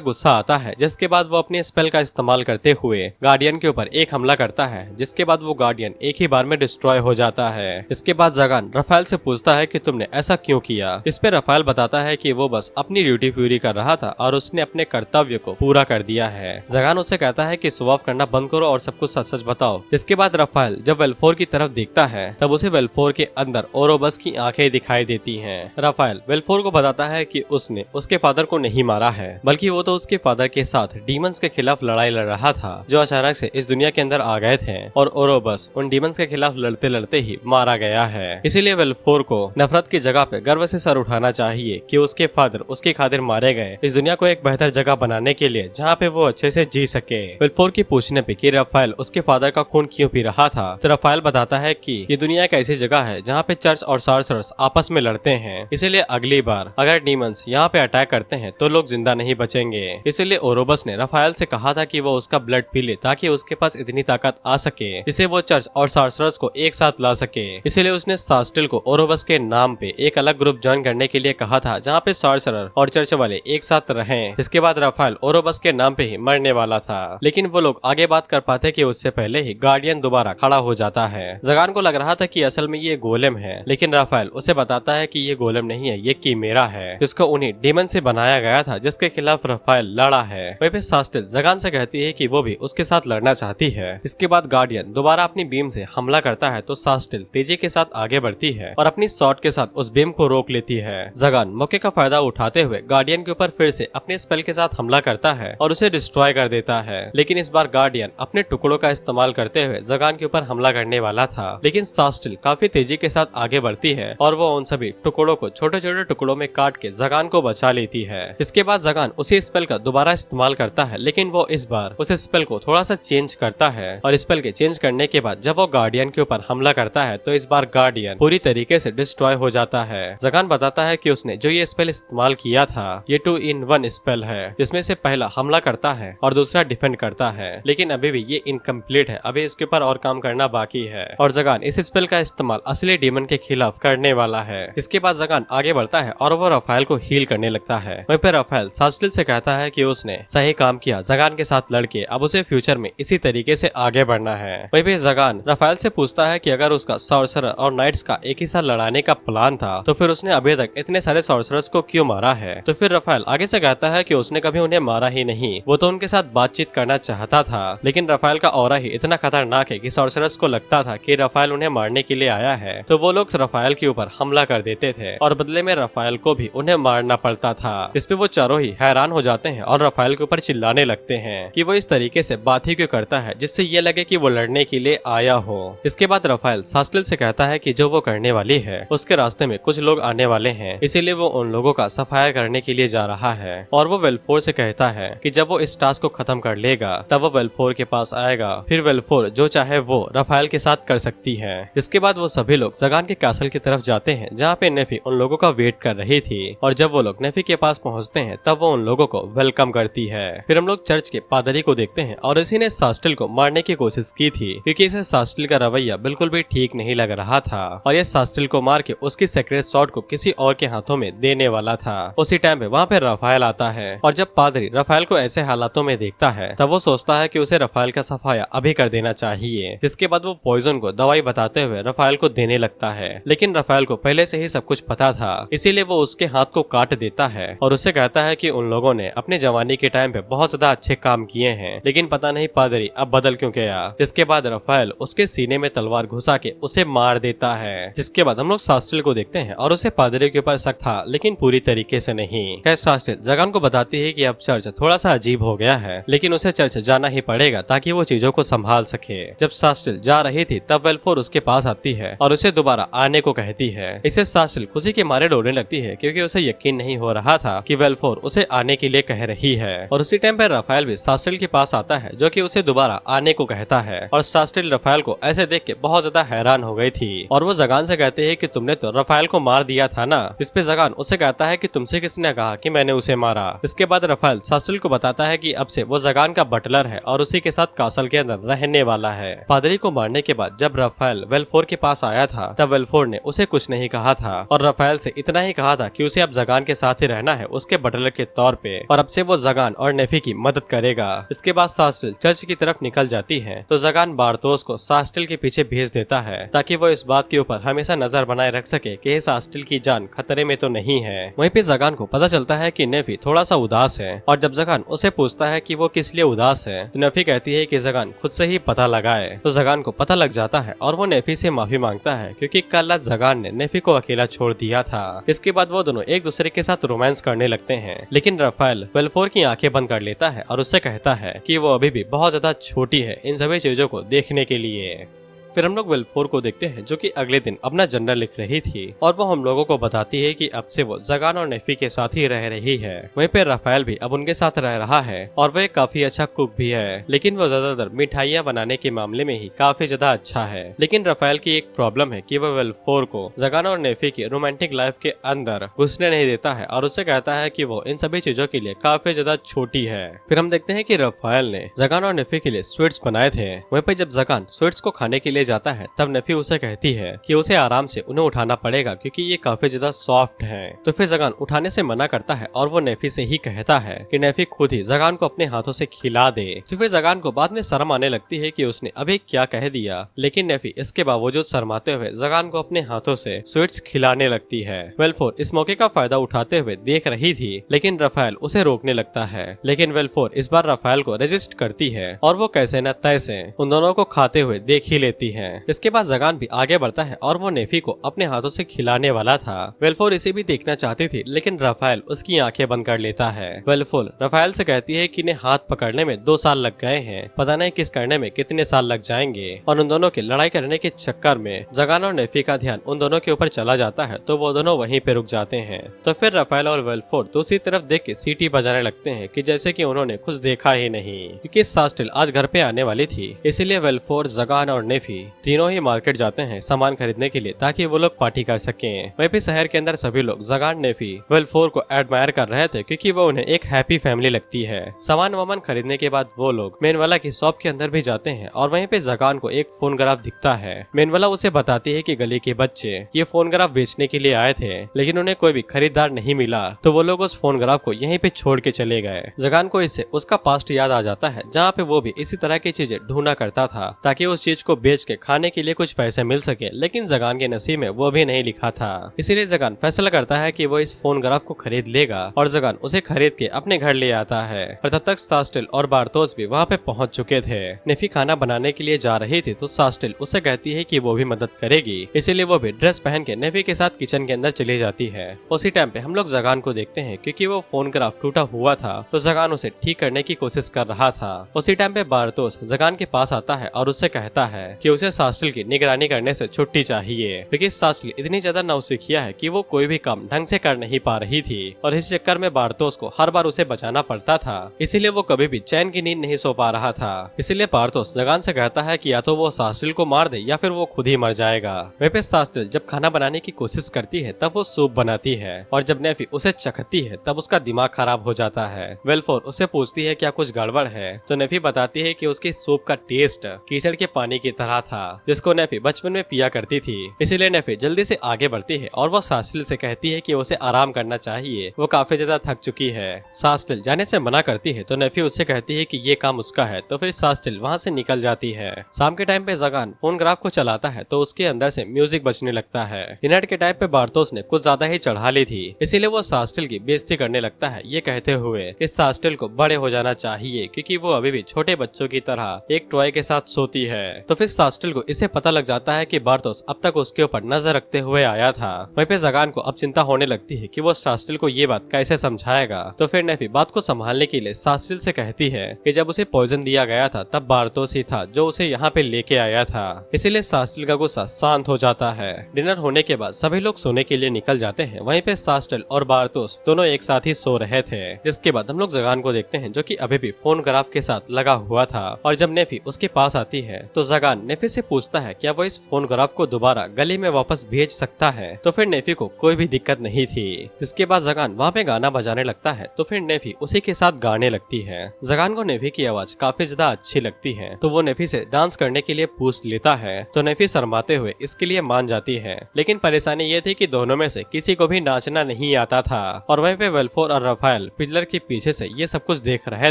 गुस्सा आता है, जिसके बाद वो अपने स्पेल का इस्तेमाल करते हुए गार्डियन के ऊपर एक हमला करता है, जिसके बाद वो गार्डियन एक ही बार में डिस्ट्रॉय हो जाता है। इसके बाद जागान राफेल से पूछता है कि तुमने ऐसा क्यों किया। इस पे राफेल बताता है कि वो बस अपनी ड्यूटी पूरी कर रहा था और उसने अपने कर्तव्य को पूरा कर दिया है। जागान उससे कहता है कि शो ऑफ करना बंद करो और सब कुछ सच सच बताओ। इसके बाद राफेल जब वेल्फोर की तरफ देखता है तब उसे वेल्फोर के अंदर ओरोबस की आंखें दिखाई देती हैं। राफेल वेल्फोर को बताता है कि उसने उसके फादर को नहीं मारा है, बल्कि वो तो उसके फादर के साथ डीमंस के खिलाफ लड़ाई लड़ रहा था, जो अचानक से इस दुनिया के अंदर आ गए थे और ओरोबस उन डीमंस के खिलाफ लड़ते लड़ते ही मारा गया है। इसीलिए वेल्फोर को नफरत की जगह पे गर्व से सर उठाना चाहिए कि उसके फादर उसके खातिर मारे गए, इस दुनिया को एक बेहतर जगह बनाने के लिए जहाँ पे वो अच्छे से जी सके। वेल्फोर की पूछने पे कि राफेल उसके फादर का खून क्यों पी रहा था, तो राफेल बताता है कि ये दुनिया एक ऐसी जगह है जहाँ पे चर्च और सॉर्सरर्स आपस में लड़ते हैं, इसीलिए अगली बार अगर डीमंस यहाँ पे अटैक करते हैं तो लोग जिंदा नहीं बचेंगे। इसीलिए ओरोबस ने राफेल से कहा था कि वो उसका ब्लड पी ले ताकि उसके पास इतनी ताकत आ सके जिसे वो चर्च और सॉर्सरर्स को एक साथ ला सके। इसीलिए उसने सास्टिल को ओरोबस के नाम पे एक अलग ग्रुप ज्वाइन करने के लिए कहा था जहाँ पे सॉर्सरर और चर्च वाले एक साथ रहें। इसके बाद राफेल ओरोबस के नाम पे ही मरने वाला था, लेकिन वो लोग आगे बात कर पाते कि उससे पहले ही गार्डियन दोबारा खड़ा हो जाता है। जागान को लग रहा था कि असल में ये गोलेम है, लेकिन राफेल उसे बताता है कि ये गोलेम नहीं है, ये कीमेरा है जिसको उन्हीं डीमन से बनाया गया था जिसके खिलाफ राफेल लड़ा है। वहीं पे सास्टिल जागान से कहती है कि वो भी उसके साथ लड़ना चाहती है। इसके बाद गार्डियन दोबारा अपनी बीम से हमला करता है तो सास्टिल तेजी के साथ आगे बढ़ती है और अपनी शॉट के साथ उस बीम को रोक लेती है। जागान मौके का फायदा उठाते हुए गार्डियन के ऊपर फिर से अपने स्पेल के साथ हमला करता है और उसे डिस्ट्रॉय कर देता है। लेकिन इस बार गार्डियन अपने टुकड़ों का इस्तेमाल करते हुए जागान के ऊपर हमला करने वाला था, लेकिन सास्टिल काफी तेजी के साथ आगे बढ़ती है और वो उन सभी टुकड़ों को छोटे छोटे टुकड़ों में काट के जागान को बचा लेती है। इसके बाद जागान उसी स्पेल का दोबारा इस्तेमाल करता है, लेकिन वो इस बार उस स्पेल को थोड़ा सा चेंज करता है और स्पेल के चेंज करने के बाद जब वो गार्डियन के ऊपर हमला करता है तो इस बार गार्डियन पूरी तरीके से डिस्ट्रॉय हो जाता है। जागान बताता है कि उसने जो ये स्पेल इस्तेमाल किया था ये 2-in-1 स्पेल है, जिसमें से पहला हमला करता है और दूसरा डिफेंड करता है, लेकिन अभी भी ये इनकम्प्लीट है, अभी इसके ऊपर और काम करना बाकी है और जागान इस स्पेल का इस्तेमाल असली डीमन के खिलाफ करने वाला है। इसके बाद जागान आगे बढ़ता है और वो राफेल को हील करने लगता है। वहीं पे राफेल सास्टिल से कहता है कि उसने सही काम किया, जागान के साथ लड़के अब उसे फ्यूचर में इसी तरीके से आगे बढ़ना है। वहीं पे जागान राफेल से पूछता है कि अगर उसका सॉर्सरर और नाइट्स का एक ही साथ लड़ाने का प्लान था तो फिर उसने अभी तक इतने सारे सॉर्सरर सॉर्सरर्स को क्यों मारा है। तो फिर रफाएल आगे से कहता है कि उसने कभी उन्हें मारा ही नहीं, वो तो उनके साथ बातचीत करना चाहता था। लेकिन रफाएल का ऑरा ही इतना खतरनाक है कि सॉर्सरर्स को लगता था कि रफाएल उन्हें मारने के लिए आया है, तो वो लोग रफाएल के ऊपर हमला कर देते थे और बदले में रफाएल को भी उन्हें मारना पड़ता था। इस पे वो चारों ही हैरान हो जाते हैं और रफाएल के ऊपर चिल्लाने लगते हैं कि वो इस तरीके से बात ही क्यों करता है जिससे ये लगे कि वो लड़ने के लिए आया हो। इसके बाद रफाएल सास्टिल से कहता है कि जो वो करने वाली है उसके रास्ते में कुछ लोग आने वाले हैं, इसीलिए वो उन लोगों का सफाया करने के लिए जा रहा है। और वो वेलफोर से कहता है कि जब वो इस टास्क को खत्म कर लेगा तब वो वेलफोर के पास आएगा, फिर वेलफोर जो चाहे वो रफाएल के साथ कर सकती है। इसके बाद वो सभी लोग जगान के कैसल की तरफ जाते हैं जहाँ पे नेफी उन लोगों का वेट कर रही थी। और जब वो लोग नेफी के पास पहुँचते हैं तब वो उन लोगों को वेलकम करती है। फिर हम लोग चर्च के पादरी को देखते हैं और इसी ने सास्टिल को मारने की कोशिश की थी क्योंकि इसे सास्टिल का रवैया बिल्कुल भी ठीक नहीं लग रहा था और ये सास्टिल को मार के उसकी सेक्रेट सॉर्ड को किसी और के हाथों में देने वाला था। उसी टाइम पे वहाँ पे रफाएल आता है और जब पादरी रफाएल को ऐसे हालातों में देखता है तब वो सोचता है कि उसे रफाएल का सफाया अभी कर देना चाहिए। जिसके बाद वो पॉइजन को दवाई बताते हुए रफाएल को देने लगता है, लेकिन रफाएल को पहले से ही सब कुछ पता था, इसीलिए वो उसके हाथ को काट देता है और उसे कहता है कि उन लोगों ने अपने जवानी के टाइम पे बहुत ज्यादा अच्छे काम किए हैं, लेकिन पता नहीं पादरी अब बदल क्यों गया। जिसके बाद रफाएल उसके सीने में तलवार घुसा के उसे मार देता है। जिसके बाद हम लोग सास्टिल को देखते हैं और उसे पादरी के ऊपर शक था, लेकिन पूरी तरीके से नहीं। सास्टिल जगान को बताती है कि अब चर्च थोड़ा सा अजीब हो गया है, लेकिन उसे चर्च जाना ही पड़ेगा ताकि वो चीजों को संभाल सके। जब सास्टिल जा रही थी तब वेलफोर उसके पास आती है और उसे दोबारा आने को कहती है। इसे सास्टिल खुशी के मारे रोने लगती है क्योंकि उसे यकीन नहीं हो रहा था कि वेलफोर उसे आने के लिए कह रही है। और उसी टाइम पर रफाएल भी सास्टिल के पास आता है जो कि उसे दोबारा आने को कहता है। और सास्टिल रफाएल को ऐसे देख के बहुत ज्यादा हैरान हो गई थी और वो जगान से कहते हैं कि तुमने तो रफाएल को मार दिया था ना। इस पे जगान उसे कहता है कि तुमसे किसने कहा कि मैंने उसे मारा। इसके बाद रफाएल सास्टिल को बताता है कि अब से वो जगान का बटलर है और उसी के साथ कासल के अंदर रहने वाला है। पादरी को मारने के बाद जब रफाएल वेलफोर के पास आया था तब वेलफोर ने उसे कुछ नहीं कहा था और रफाएल से इतना ही कहा था कि उसे अब जगान के साथ ही रहना है उसके बटलर के तौर पे और अब से वो जगान और नेफी की मदद करेगा। इसके बाद सास्टिल चर्च की तरफ निकल जाती है तो जगान बारतोस को सास्टिल के पीछे भेज देता है ताकि वो इस बात के ऊपर हमेशा नजर बनाए रख सके कि सास्टिल की जान खतरे में तो नहीं है। वहीं पे जगान को पता चलता है कि नेफी थोड़ा सा उदास है और जब जगान उसे पूछता है कि वो किस लिए उदास है तो नेफी कहती है कि जगान खुद से ही पता लगाए। तो जगान को पता लग जाता है और वो नेफी से माफी मांगता है क्योंकि कल रात जगान ने नेफी को अकेला छोड़ दिया था। इसके बाद वो दोनों एक दूसरे के साथ रोमांस करने लगते हैं, लेकिन रफाएल वेलफोर की आंखें बंद कर लेता है और उससे कहता है कि वो अभी भी बहुत ज्यादा छोटी है इन सभी चीजों को देखने के लिए। फिर हम लोग वेलफोर को देखते हैं जो कि अगले दिन अपना जर्नल लिख रही थी और वो हम लोगों को बताती है कि अब से वो जगान और नेफी के साथ ही रह रही है। वहीं पे रफाएल भी अब उनके साथ रह रहा है और वो एक काफी अच्छा कुक भी है, लेकिन वो ज्यादातर मिठाइयाँ बनाने के मामले में ही काफी ज्यादा अच्छा है। लेकिन रफाएल की एक प्रॉब्लम है कि वो वेलफोर को जगान और नेफी की रोमांटिक लाइफ के अंदर घुसने नहीं देता है और उससे कहता है कि वो इन सभी चीजों के लिए काफी ज्यादा छोटी है। फिर हम देखते हैं कि रफाएल ने जगान और नेफी के लिए स्वीट्स बनाए थे। वहीं पे जब जगान स्वीट्स को खाने के लिए जाता है तब नेफी उसे कहती है कि उसे आराम से उन्हें उठाना पड़ेगा क्योंकि ये काफी ज्यादा सॉफ्ट है। तो फिर जगान उठाने से मना करता है और वो नेफी से ही कहता है कि नेफी खुद ही जगान को अपने हाथों से खिला दे। तो फिर जगान को बाद में शर्म आने लगती है कि उसने अभी क्या कह दिया, लेकिन नेफी इसके बावजूद शर्माते हुए जगान को अपने हाथों से स्वीट्स खिलाने लगती है। वेलफोर इस मौके का फायदा उठाते हुए देख रही थी, लेकिन रफाएल उसे रोकने लगता है। लेकिन वेलफोर इस बार रफाएल को रजिस्ट करती है और वो कैसे न तैसे उन दोनों को खाते हुए देख ही लेती है। इसके बाद जगान भी आगे बढ़ता है और वो नेफी को अपने हाथों से खिलाने वाला था। वेलफोर इसे भी देखना चाहती थी, लेकिन रफाएल उसकी आंखें बंद कर लेता है। वेलफोर रफाएल से कहती है कि इन्हें हाथ पकड़ने में 2 साल लग गए हैं, पता नहीं किस करने में कितने साल लग जाएंगे। और उन दोनों के लड़ाई करने के चक्कर में जगान और नेफी का ध्यान उन दोनों के ऊपर चला जाता है, तो वो दोनों वहीं पे रुक जाते हैं। तो फिर रफाएल और वेलफोर दूसरी तरफ देख के सीटी बजाने लगते हैं कि जैसे कि उन्होंने कुछ देखा ही नहीं, क्योंकि सास्टिल आज घर पे आने वाली थी। इसीलिए वेलफोर जगान और नेफी तीनों ही मार्केट जाते हैं सामान खरीदने के लिए ताकि वो लोग पार्टी कर सकें। वहीं पे शहर के अंदर सभी लोग जगान नेफी वेलफोर को एडमायर कर रहे थे क्योंकि वो उन्हें एक हैप्पी फैमिली लगती है। सामान वामान खरीदने के बाद वो लोग मेनवाला की शॉप के अंदर भी जाते हैं और वहीं पे जगान को एक फोनग्राफ दिखता है। मेनवाला उसे बताती है कि गली के बच्चे ये फोनग्राफ बेचने के लिए आए थे, लेकिन उन्हें कोई भी खरीदार नहीं मिला, तो वो लोग उस फोनग्राफ को यहीं पे छोड़ के चले गए। जगान को इससे उसका पास्ट याद आ जाता है जहाँ पे वो भी इसी तरह की चीजें ढूंढा करता था ताकि उस चीज को बेच के के खाने के लिए कुछ पैसे मिल सके, लेकिन जगान के नसीब में वो भी नहीं लिखा था। इसीलिए जगान फैसला करता है कि वो इस फोनग्राफ को खरीद लेगा और जगान उसे खरीद के अपने घर ले आता है। और तब तक सास्टेल और बार्थोस भी वहाँ पे पहुँच चुके थे। नेफी खाना बनाने के लिए जा रही थी तो सास्टेल उससे कहती है कि वो भी मदद करेगी, इसीलिए वो भी ड्रेस पहन के नेफी के साथ किचन के अंदर चली जाती है। उसी टाइम पे हम लोग जगान को देखते हैं, क्योंकि वो फोनग्राफ टूटा हुआ था तो जगान उसे ठीक करने की कोशिश कर रहा था। उसी टाइम पे बार्थोस जगान के पास आता है और उससे कहता है कि उसे सास्टेल की निगरानी करने से छुट्टी चाहिए, क्योंकि सास्टेल इतनी ज्यादा नौसिखिया है कि वो कोई भी काम ढंग से कर नहीं पा रही थी और इस चक्कर में बार्थोस को हर बार उसे बचाना पड़ता था। इसीलिए वो कभी भी चैन की नींद नहीं सो पा रहा था। इसीलिए बार्थोस जगान से कहता है कि या तो वो सास्टेल को मार दे या फिर वो खुद ही मर जाएगा। वहीं पे सास्टेल जब खाना बनाने की कोशिश करती है तब वो सूप बनाती है और जब नेफी उसे चखती है तब उसका दिमाग खराब हो जाता है। वेलफोर उससे पूछती है क्या कुछ गड़बड़ है, तो नेफी बताती है कि उसकी सूप का टेस्ट कीचड़ के पानी की तरह था, जिसको नेफी बचपन में पिया करती थी। इसीलिए नेफी जल्दी से आगे बढ़ती है और वो सास्टेल से कहती है कि उसे आराम करना चाहिए, वो काफी ज्यादा थक चुकी है। सास्टेल जाने से मना करती है तो नेफी उससे कहती है कि ये काम उसका है, तो फिर सास्टेल वहाँ से निकल जाती है। शाम के टाइम पे जगान फोनग्राफ को चलाता है तो उसके अंदर से म्यूजिक बजने लगता है। डिनर के टाइम पे बार्थोस ने कुछ ज्यादा ही चढ़ा ली थी, इसीलिए वो सास्टेल की बेइज्जती करने लगता है, ये कहते हुए इस सास्टेल को बड़े हो जाना चाहिए क्योंकि वो अभी भी छोटे बच्चों की तरह एक टॉय के साथ सोती है। तो फिर सास्टेल को इसे पता लग जाता है कि बार्थोस अब तक उसके ऊपर नजर रखते हुए आया था। वहीं पे जगान को अब चिंता होने लगती है कि वो सास्टेल को ये बात कैसे समझाएगा। तो फिर नेफी बात को संभालने के लिए सास्टेल से कहती है कि जब उसे पॉइजन दिया गया था तब बार्थोस ही था जो उसे यहाँ पे लेके आया था। इसीलिए सास्टेल का गुस्सा शांत हो जाता है। डिनर होने के बाद सभी लोग सोने के लिए निकल जाते हैं। वहीं पे सास्टेल और बार्थोस दोनों एक साथ ही सो रहे थे, जिसके बाद हम लोग जगान को देखते हैं जो कि अभी भी फोनग्राफ के साथ लगा हुआ था। और जब नेफी उसके पास आती है तो जगान नेफी से पूछता है क्या वो इस फोनग्राफ को दोबारा गली में वापस भेज सकता है, तो फिर नेफी को कोई भी दिक्कत नहीं थी। जिसके बाद जगान वहाँ पे गाना बजाने लगता है तो फिर नेफी उसी के साथ गाने लगती है। जगान को नेफी की आवाज काफी ज्यादा अच्छी लगती है तो वो नेफी से डांस करने के लिए पूछ लेता है, तो नेफी शर्माते हुए इसके लिए मान जाती है। लेकिन परेशानी ये थी कि दोनों में से किसी को भी नाचना नहीं आता था और वहीं पे वेलफोर और राफेल पिलर के पीछे से ये सब कुछ देख रहे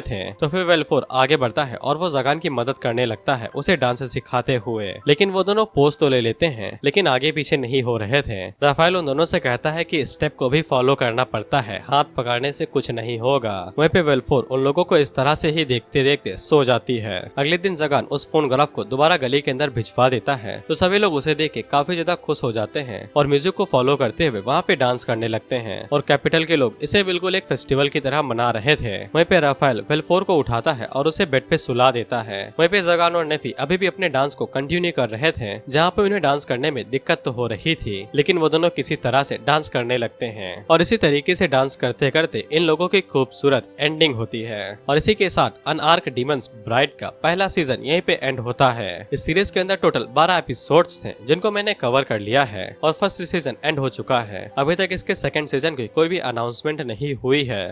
थे। तो फिर वेलफोर आगे बढ़ता है और वो जगान की मदद करने लगता है उसे डांस सिखाते हुए। लेकिन वो दोनों पोज तो ले लेते हैं लेकिन आगे पीछे नहीं हो रहे थे। राफेल उन दोनों से कहता है कि स्टेप को भी फॉलो करना पड़ता है, हाथ पकड़ने से कुछ नहीं होगा। वहीं पे वेलफोर उन लोगों को इस तरह से ही देखते देखते सो जाती है। अगले दिन जगान उस फोनग्राफ को दोबारा गली के अंदर भिजवा देता है तो सभी लोग उसे देख के काफी ज्यादा खुश हो जाते हैं और म्यूजिक को फॉलो करते हुए वहाँ पे डांस करने लगते हैं। और कैपिटल के लोग इसे बिल्कुल एक फेस्टिवल की तरह मना रहे थे। वहीं पे राफेल वेलफोर को उठाता है और उसे बेड पे सुला देता है। वहीं पे जगान और नेफी अभी भी अपने डांस को कंटिन्यू कर रहे थे, जहाँ पे उन्हें डांस करने में दिक्कत तो हो रही थी लेकिन वो दोनों किसी तरह से डांस करने लगते हैं। और इसी तरीके से डांस करते करते इन लोगों की खूबसूरत एंडिंग होती है। और इसी के साथ अनआर्क डीमंस ब्राइड का पहला सीजन यहीं पे एंड होता है। इस सीरीज के अंदर टोटल 12 एपिसोड्स हैं जिनको मैंने कवर कर लिया है और फर्स्ट सीजन एंड हो चुका है। अभी तक इसके सेकंड सीजन की कोई भी अनाउंसमेंट नहीं हुई है।